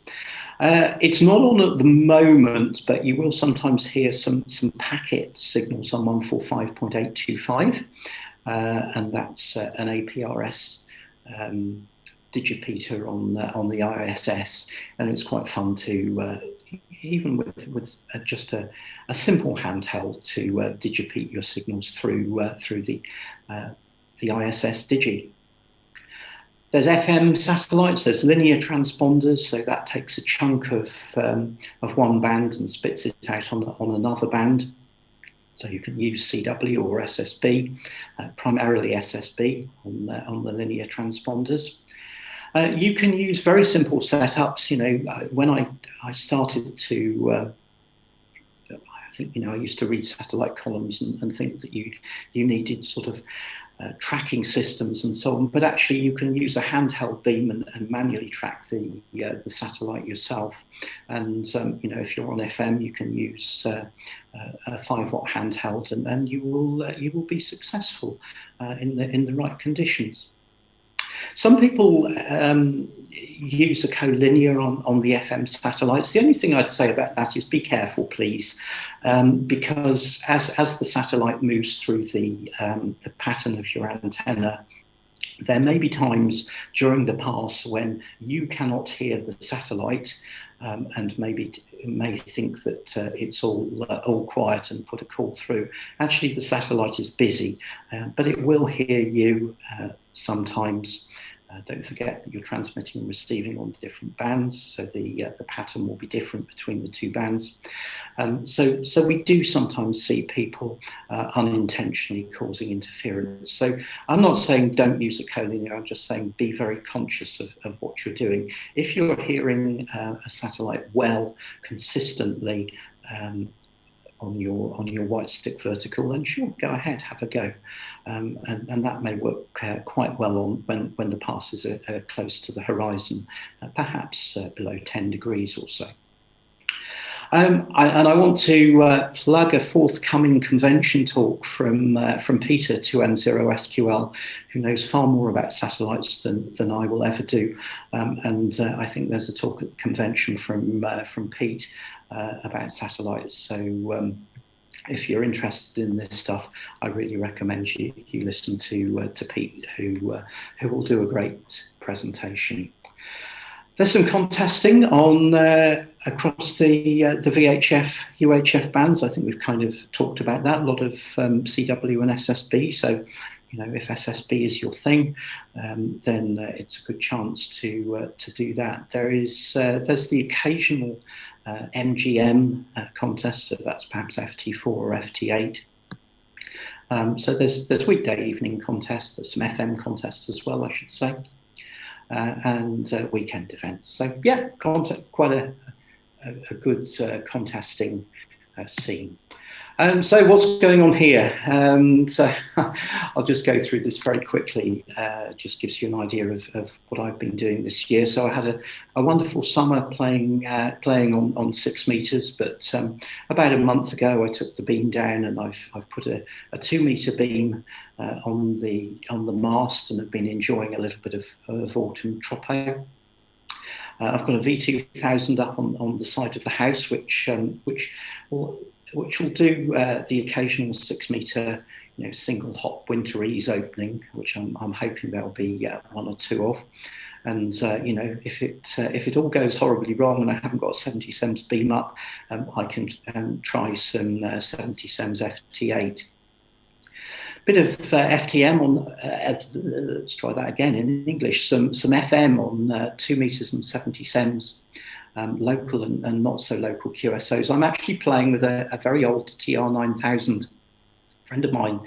It's not on at the moment, but you will sometimes hear some packet signals on 145.825, and that's an APRS digipeater on the ISS, and it's quite fun to even with just a simple handheld to digipeat your signals through the ISS digi. There's FM satellites, there's linear transponders, so that takes a chunk of one band and spits it out on another band. So you can use CW or SSB, primarily SSB on the linear transponders. You can use very simple setups. When I started to, I think, I used to read satellite columns and think that you needed sort of tracking systems and so on, but actually you can use a handheld beam and manually track the satellite yourself. And if you're on FM, you can use a 5-watt handheld, and you will be successful in the right conditions. Some people use a collinear on the FM satellites. The only thing I'd say about that is be careful, please, because as the satellite moves through the pattern of your antenna, there may be times during the pass when you cannot hear the satellite, and maybe may think that it's all quiet and put a call through. Actually, the satellite is busy, but it will hear you sometimes. Don't forget that you're transmitting and receiving on different bands, so the pattern will be different between the two bands. So we do sometimes see people unintentionally causing interference. So I'm not saying don't use a collinear, I'm just saying be very conscious of what you're doing. If you're hearing a satellite well, consistently, on your white stick vertical, then sure, go ahead, have a go. And that may work quite well on when the passes are close to the horizon, perhaps below 10 degrees or so. And I want to plug a forthcoming convention talk from Peter 2M0SQL, who knows far more about satellites than I will ever do. And I think there's a talk at the convention from Pete about satellites. So if you're interested in this stuff, I really recommend you listen to Pete, who will do a great presentation. There's some contesting on across the VHF, UHF bands. I think we've kind of talked about that. A lot of CW and SSB. So, if SSB is your thing, then it's a good chance to do that. There's the occasional MGM contest, so that's perhaps FT4 or FT8. So there's weekday evening contests. There's some FM contests as well, I should say. And weekend events. So yeah, quite a good contesting scene. So what's going on here? So I'll just go through this very quickly. Just gives you an idea of what I've been doing this year. So I had a wonderful summer playing on 6 meters, but about a month ago I took the beam down and I've put a 2 meter beam on the mast, and have been enjoying a little bit of autumn tropo. I've got a V2000 up on the side of the house, which will do the occasional 6 meter, single hot winter ease opening, which I'm hoping there'll be 1 or 2 of. And if it all goes horribly wrong and I haven't got a 70 SEMS beam up, I can try some 70 SEMS FT8. Bit of FTM on, let's try that again in English, some FM on 2 meters and 70 SEMS, local and not so local QSOs. I'm actually playing with a very old TR9000. A friend of mine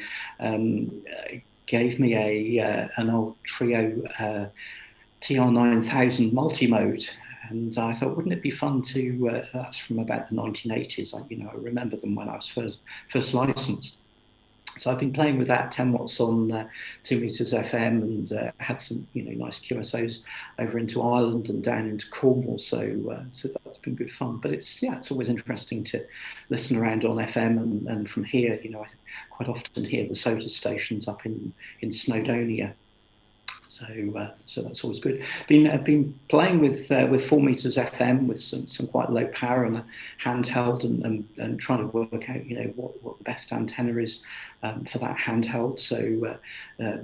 gave me an old Trio TR9000 multi-mode, and I thought, wouldn't it be fun to, that's from about the 1980s, I remember them when I was first licensed. So I've been playing with that 10 watts on 2 meters FM, and had some nice QSOs over into Ireland and down into Cornwall. So that's been good fun. But it's always interesting to listen around on FM, and from here, I quite often hear the SOTA stations up in Snowdonia. So that's always good. I've been playing with 4 meters FM with some quite low power and a handheld, and trying to work out what the best antenna is for that handheld. So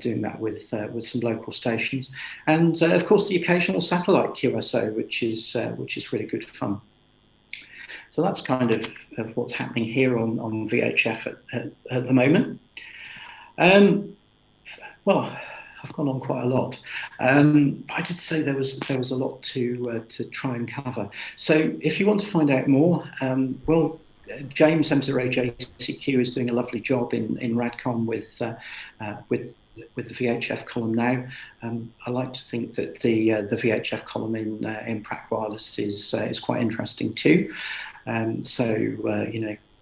doing that with some local stations, and of course the occasional satellite QSO, which is really good fun. So that's kind of what's happening here on VHF at the moment. Well, I've gone on quite a lot. I did say there was a lot to try and cover. So if you want to find out more, James M0JCQ is doing a lovely job in Radcom with the VHF column now. I like to think that the VHF column in Prac Wireless is quite interesting too.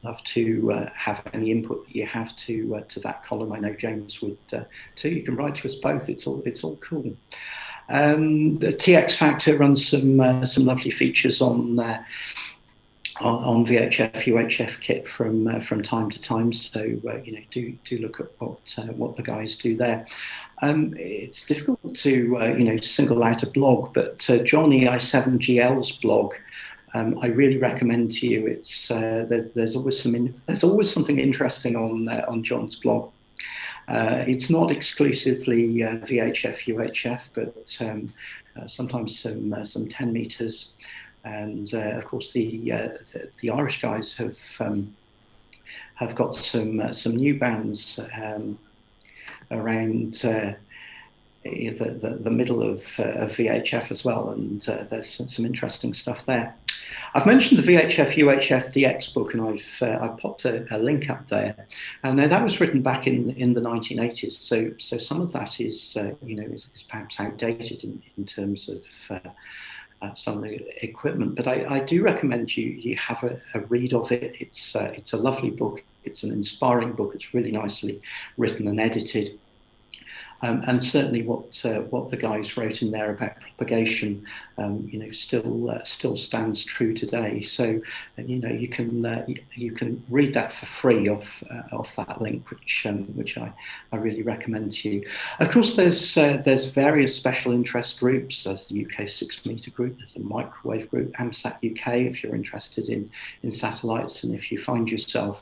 Love to have any input that you have to that column. I know James would too. You can write to us both. It's all cool. The TX Factor runs some lovely features on VHF UHF kit from time to time. So do look at what the guys do there. It's difficult to single out a blog, but Johnny i7GL's blog, I really recommend to you. It's there's always something interesting on John's blog. It's not exclusively VHF UHF, but sometimes some 10 meters, and of course the Irish guys have got some new bands around the middle of VHF as well, and there's some interesting stuff there. I've mentioned the VHF UHF DX book, and I've popped a link up there. And now that was written back in the 1980s, so some of that is perhaps outdated in terms of some of the equipment. But I do recommend you have a read of it. It's a lovely book. It's an inspiring book. It's really nicely written and edited. And certainly what the guys wrote in there about propagation, still stands true today. So you can read that for free off that link, which I really recommend to you. Of course, there's various special interest groups. There's the UK 6 meter group. There's a microwave group, AMSAT UK, if you're interested in satellites, and if you find yourself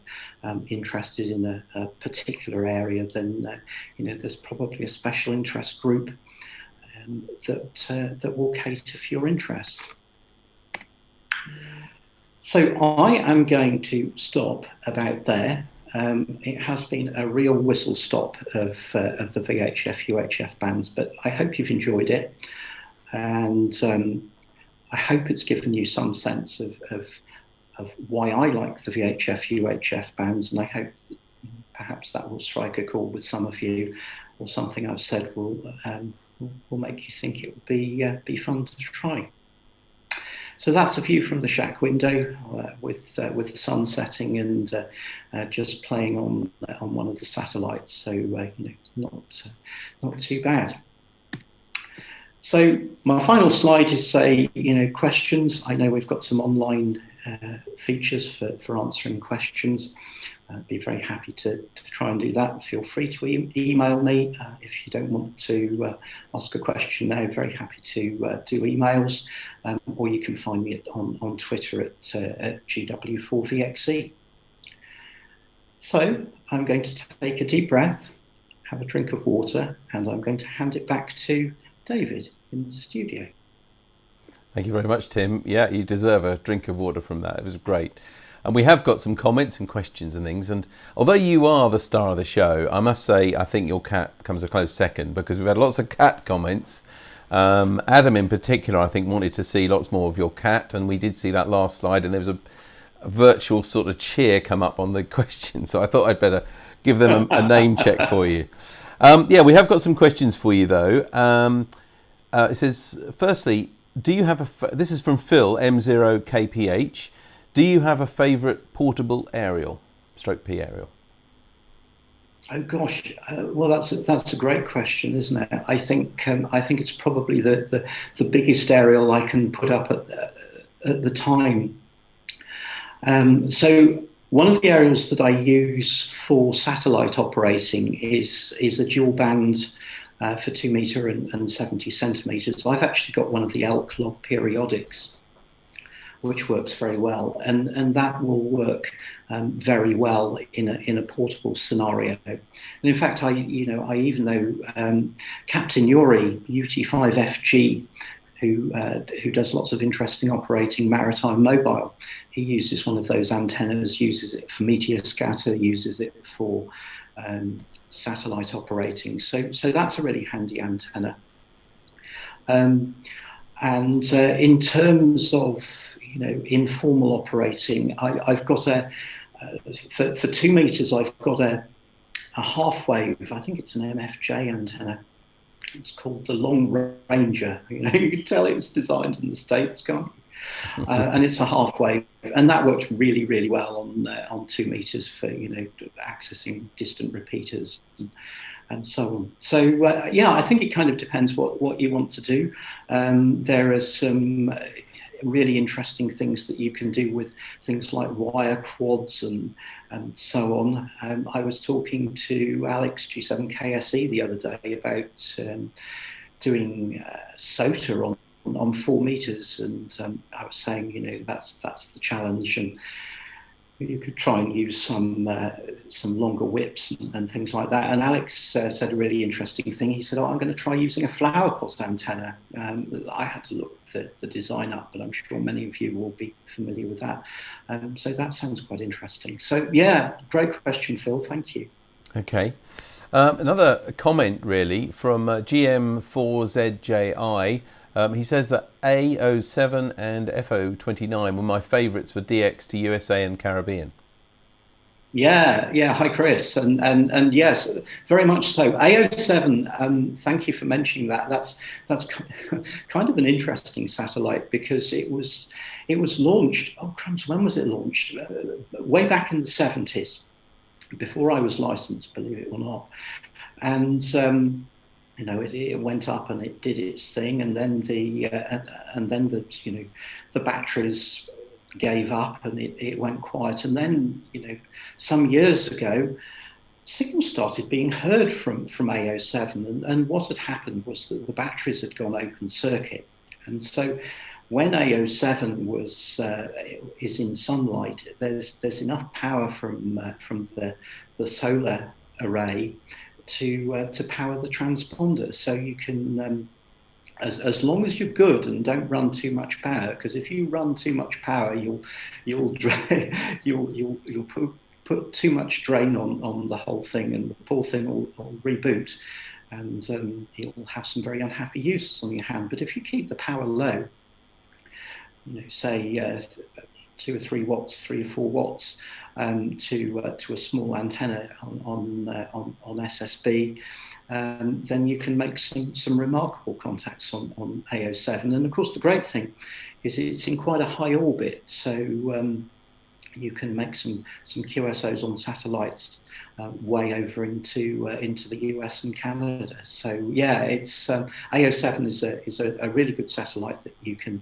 interested in a particular area, then there's probably a special interest group that will cater for your interest. So I am going to stop about there. It has been a real whistle stop of the VHF UHF bands, but I hope you've enjoyed it, and I hope it's given you some sense of why I like the VHF UHF bands, and I hope perhaps that will strike a chord with some of you, or something I've said will make you think it would be fun to try. So that's a view from the shack window with the sun setting and just playing on one of the satellites. So not too bad. So my final slide is questions. I know we've got some online features for answering questions. I'd be very happy to try and do that. Feel free to email me if you don't want to ask a question now. Very happy to do emails, or you can find me on Twitter at GW4VXE. So I'm going to take a deep breath, have a drink of water, and I'm going to hand it back to David in the studio. Thank you very much, Tim. Yeah, you deserve a drink of water from that. It was great. And we have got some comments and questions and things. And although you are the star of the show, I must say I think your cat comes a close second, because we've had lots of cat comments. Adam in particular, I think, wanted to see lots more of your cat. And we did see that last slide. And there was a virtual sort of cheer come up on the question. So I thought I'd better give them a name check for you. Yeah, we have got some questions for you, though. It says, firstly, do you have this is from Phil, M0KPH. Do you have a favourite portable aerial, /P aerial? Oh gosh, well that's a great question, isn't it? I think it's probably the biggest aerial I can put up at the time. So one of the areas that I use for satellite operating is a dual band for 2 meter and 70 centimeters. I've actually got one of the elk log periodics, which works very well, and that will work very well in a portable scenario. And in fact, I even know Captain Yuri UT5FG, who does lots of interesting operating maritime mobile. He uses one of those antennas, uses it for meteor scatter, uses it for satellite operating. So that's a really handy antenna. And in terms of informal operating, I've got for 2 meters, I've got a half wave. I think it's an MFJ antenna. It's called the Long Ranger. You can tell it was designed in the States, can't you? And it's a half wave, and that works really, really well on 2 meters for accessing distant repeaters and so on. So yeah, I think it kind of depends what you want to do. There are some really interesting things that you can do with things like wire quads and so on. I was talking to Alex G7KSE the other day about doing SOTA on 4 meters, and I was saying that's the challenge, and you could try and use some longer whips and things like that. And Alex said a really interesting thing. He said, I'm going to try using a flower pot antenna. I had to look the design up, but I'm sure many of you will be familiar with that. So that sounds quite interesting. So yeah, great question, Phil. Thank you. Okay. Another comment really from GM4ZJI. He says that A07 and FO29 were my favourites for DX to USA and Caribbean. Yeah. Hi, Chris, and yes, very much so. A07. Thank you for mentioning that. That's kind of an interesting satellite because it was launched. Oh crumbs! When was it launched? Way back in the 70s, before I was licensed, believe it or not, and. It went up and it did its thing, and then the batteries gave up and it went quiet. And then some years ago, signals started being heard from A07, and what had happened was that the batteries had gone open circuit, and so when A07 is in sunlight, there's enough power from the solar array to power the transponder, so you can as long as you're good and don't run too much power, because if you run too much power you'll put too much drain on the whole thing, and the poor thing will reboot, and you'll have some very unhappy users on your hand. But if you keep the power low, say 2 or 3 watts, 3 or 4 watts, to a small antenna on SSB, then you can make some remarkable contacts on A07. And of course, the great thing is it's in quite a high orbit, so you can make some QSOs on satellites way over into the US and Canada. So yeah, it's A07 is a really good satellite that you can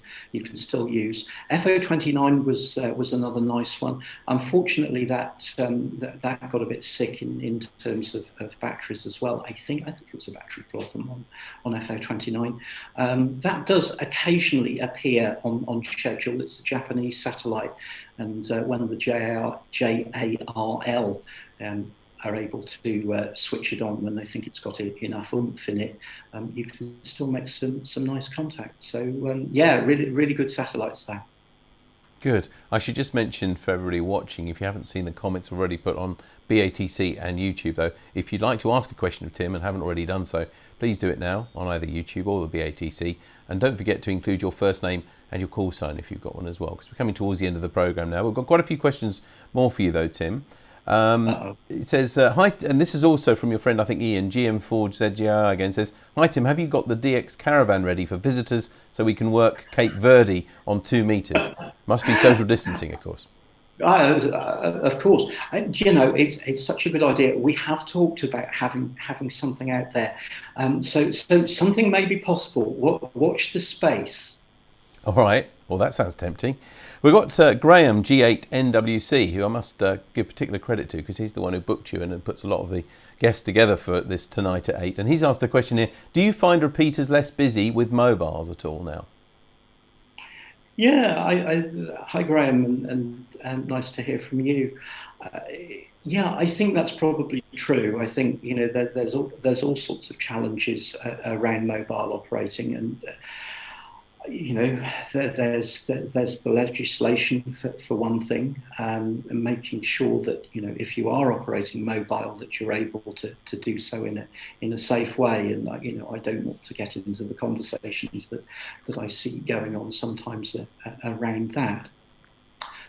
still use. FO29 was another nice one. Unfortunately, that got a bit sick in terms of batteries as well. I think it was a battery problem on FO29. That does occasionally appear on schedule. It's a Japanese satellite, and when the JARL are able to switch it on when they think it's got enough oomph in it, you can still make some nice contact. So yeah, really good satellites there. Good. I should just mention for everybody watching, if you haven't seen the comments already put on BATC and YouTube though, if you'd like to ask a question of Tim and haven't already done so, please do it now on either YouTube or the BATC, and don't forget to include your first name and your call sign if you've got one as well, because we're coming towards the end of the programme now. We've got quite a few questions more for you though, Tim. It says, hi, and this is also from your friend, I think Ian, GM4ZGI again, says, hi Tim, have you got the DX caravan ready for visitors so we can work Cape Verde on 2 meters? Must be social distancing, of course. Of course, it's such a good idea. We have talked about having something out there, so something may be possible. Watch the space. All right. Well, that sounds tempting. We've got Graham G8NWC, who I must give particular credit to because he's the one who booked you and puts a lot of the guests together for this Tonight at 8. And he's asked a question here. Do you find repeaters less busy with mobiles at all now? Yeah, hi Graham, and nice to hear from you. Yeah, I think that's probably true. I think there's all sorts of challenges around mobile operating, and there's the legislation for one thing, and making sure that if you are operating mobile, that you're able to do so in a safe way. And I don't want to get into the conversations that I see going on sometimes around that.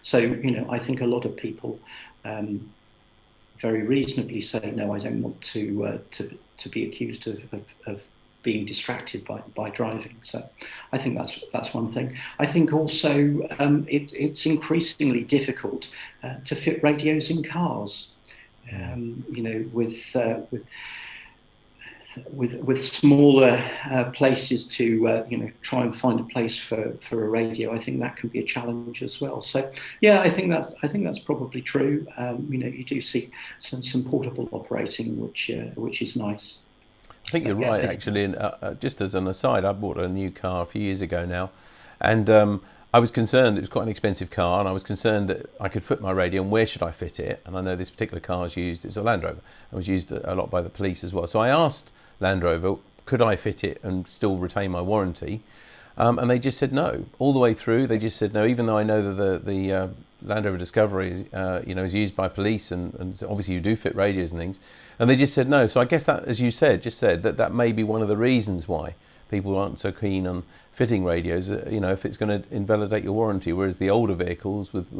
So I think a lot of people very reasonably say, no, I don't want to be accused of being distracted by driving. So I think that's one thing. I think also it's increasingly difficult to fit radios in cars. With smaller places to try and find a place for a radio, I think that can be a challenge as well. So yeah, I think that's probably true. You do see some portable operating, which is nice. I think you're right, actually. And just as an aside, I bought a new car a few years ago now, and I was concerned. It was quite an expensive car, and I was concerned that I could fit my radio, and where should I fit it? And I know this particular car is used. It's a Land Rover. It was used a lot by the police as well. So I asked Land Rover, could I fit it and still retain my warranty? And they just said no all the way through. They just said no, even though I know that the Land Rover Discovery, is used by police, and obviously you do fit radios and things, and they just said no. So I guess that, as you said, that may be one of the reasons why people aren't so keen on fitting radios. If it's going to invalidate your warranty, whereas the older vehicles, with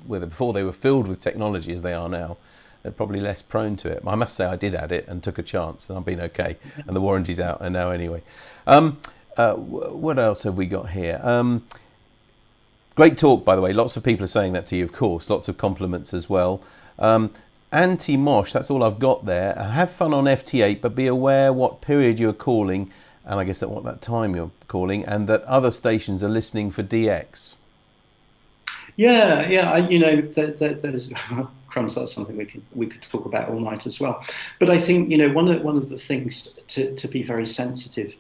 before they were filled with technology as they are now, they're probably less prone to it. I must say I did add it and took a chance, and I've been okay, and the warranty's out and now anyway. What else have we got here? Great talk, by the way. Lots of people are saying that to you, of course. Lots of compliments as well. Anti-Mosh, that's all I've got there. Have fun on FT8, but be aware what period you're calling, and I guess at what that time you're calling, and that other stations are listening for DX. Yeah. There's crumbs. That's something we could talk about all night as well. But I think one of the things to be very sensitive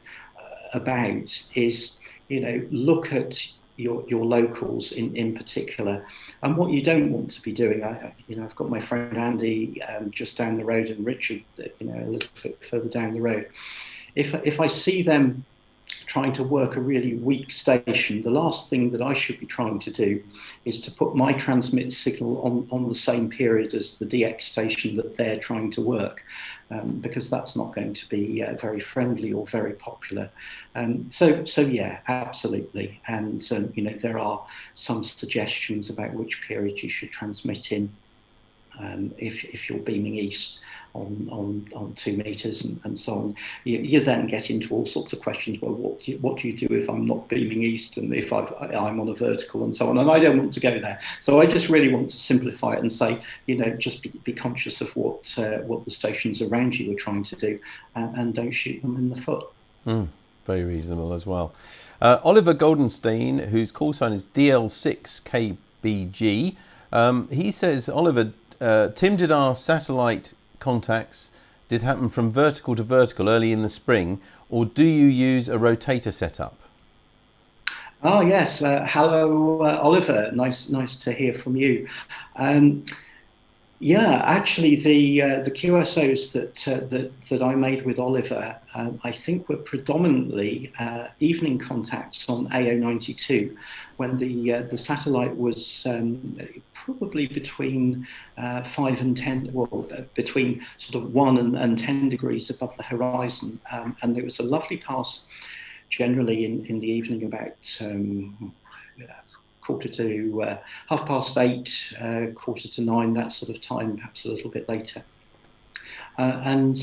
about is look at your locals in particular, and what you don't want to be doing. I've got my friend Andy just down the road, and Richard a little bit further down the road. If I see them trying to work a really weak station, the last thing that I should be trying to do is to put my transmit signal on the same period as the DX station that they're trying to work, because that's not going to be very friendly or very popular. So yeah, absolutely. And there are some suggestions about which period you should transmit in. If you're beaming east on 2 meters and so on, you then get into all sorts of questions. Well, what do you do if I'm not beaming east, and if I'm on a vertical and so on? And I don't want to go there. So I just really want to simplify it and say, just be conscious of what the stations around you are trying to do, and don't shoot them in the foot. Very reasonable as well. Oliver Goldenstein, whose call sign is DL6KBG, he says, Oliver, Tim did our satellite contacts did happen from vertical to vertical early in the spring, or do you use a rotator setup? Oh yes, hello Oliver, nice to hear from you. Yeah, actually the QSOs that I made with Oliver, I think were predominantly evening contacts on AO92, when the satellite was probably between 5 and 10, between sort of 1 and 10 degrees above the horizon, and it was a lovely pass generally in the evening, about quarter to 8:30, quarter to 9, that sort of time, perhaps a little bit later. And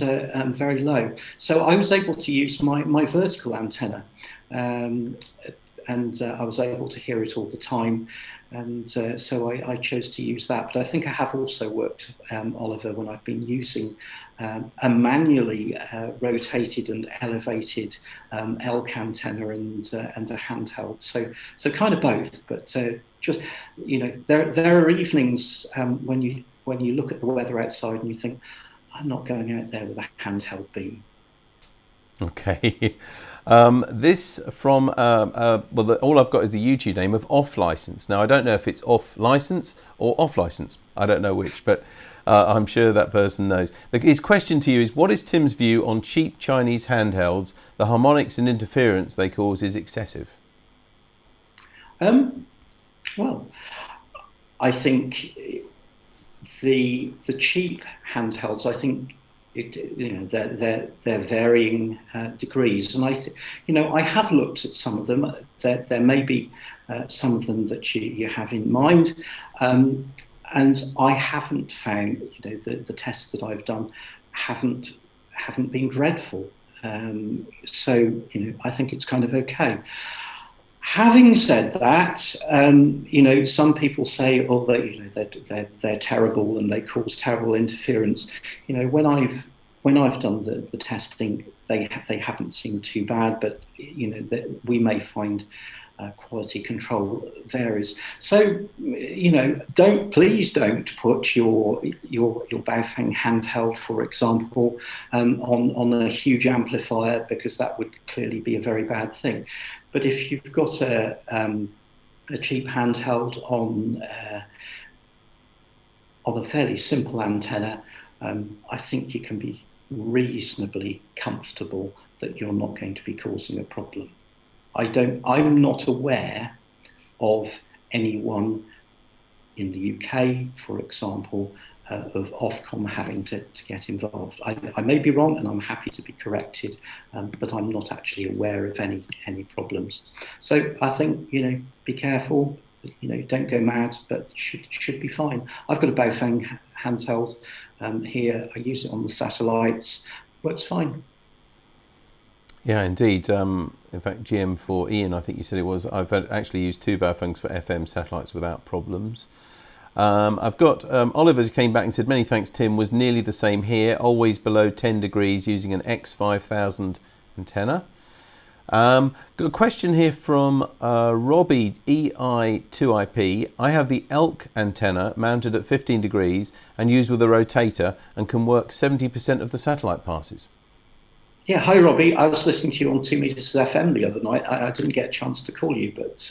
very low. So I was able to use my vertical antenna and I was able to hear it all the time. And so I chose to use that. But I think I have also worked, Oliver, when I've been using a manually rotated and elevated elk antenna and a handheld. So kind of both. But just, you know, there are evenings when you look at the weather outside and you think, I'm not going out there with a handheld beam. Okay. This from, all I've got is the YouTube name of Off License. Now, I don't know if it's Off License or Off License. I don't know which, but I'm sure that person knows. His question to you is, what is Tim's view on cheap Chinese handhelds? The harmonics and interference they cause is excessive. Well, I think the cheap handhelds, I think, they're varying degrees, and I have looked at some of them. There may be some of them that you have in mind, and I haven't found, the tests that I've done haven't been dreadful. So I think it's kind of okay. Having said that, some people say, oh, they're terrible and they cause terrible interference. When I've done the testing, they haven't seemed too bad, but we may find quality control varies. So please don't put your Baofeng handheld, for example, on a huge amplifier, because that would clearly be a very bad thing. But if you've got a cheap handheld on a fairly simple antenna, I think you can be reasonably comfortable that you're not going to be causing a problem. I'm not aware of anyone in the UK, for example, of Ofcom having to get involved. I may be wrong, and I'm happy to be corrected, but I'm not actually aware of any problems. So I think, be careful, don't go mad, but should be fine. I've got a Baofeng handheld here. I use it on the satellites. Works fine. Yeah, indeed. In fact, GM4 Ian, I think you said it was. I've actually used two Baofengs for FM satellites without problems. I've got Oliver, who came back and said, many thanks, Tim, was nearly the same here, always below 10 degrees using an X5000 antenna. Got a question here from Robbie EI2IP. I have the elk antenna mounted at 15 degrees and used with a rotator and can work 70% of the satellite passes. Yeah, hi Robbie. I was listening to you on 2 Meters FM the other night. I didn't get a chance to call you, but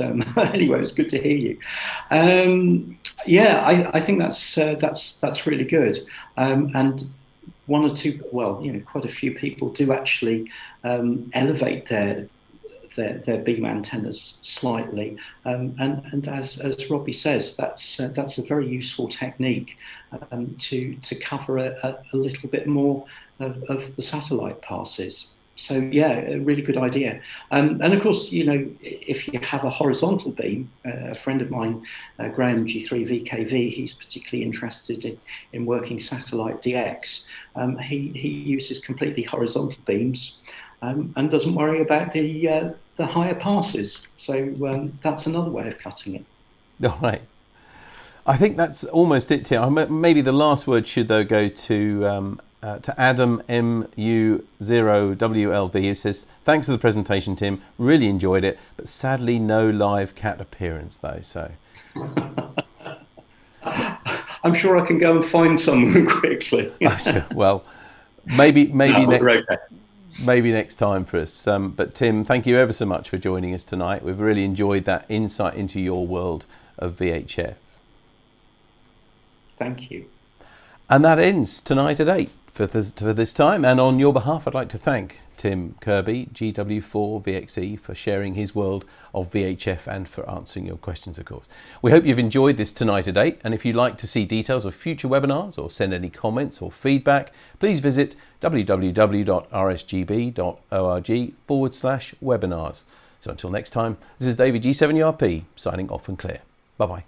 anyway, it was good to hear you. I think that's really good. And one or two, quite a few people do actually elevate their beam antennas slightly, and as Robbie says, that's a very useful technique to cover a little bit more of the satellite passes. So yeah, a really good idea. And of course, if you have a horizontal beam, a friend of mine, Graham G3VKV, he's particularly interested in working satellite DX. He uses completely horizontal beams and doesn't worry about the higher passes. So that's another way of cutting it. All right. I think that's almost it, Tim. Maybe the last word should, though, go to Adam MU0WLV, who says, thanks for the presentation, Tim. Really enjoyed it, but sadly no live cat appearance, though. So I'm sure I can go and find someone quickly. Sure. Well, maybe next time for us. But Tim, thank you ever so much for joining us tonight. We've really enjoyed that insight into your world of VHF. Thank you. And that ends tonight at 8 for this time. And on your behalf, I'd like to thank Tim Kirby, GW4VXE, for sharing his world of VHF and for answering your questions, of course. We hope you've enjoyed this Tonight at 8. And if you'd like to see details of future webinars or send any comments or feedback, please visit www.rsgb.org/webinars. So until next time, this is David G7URP signing off and clear. Bye-bye.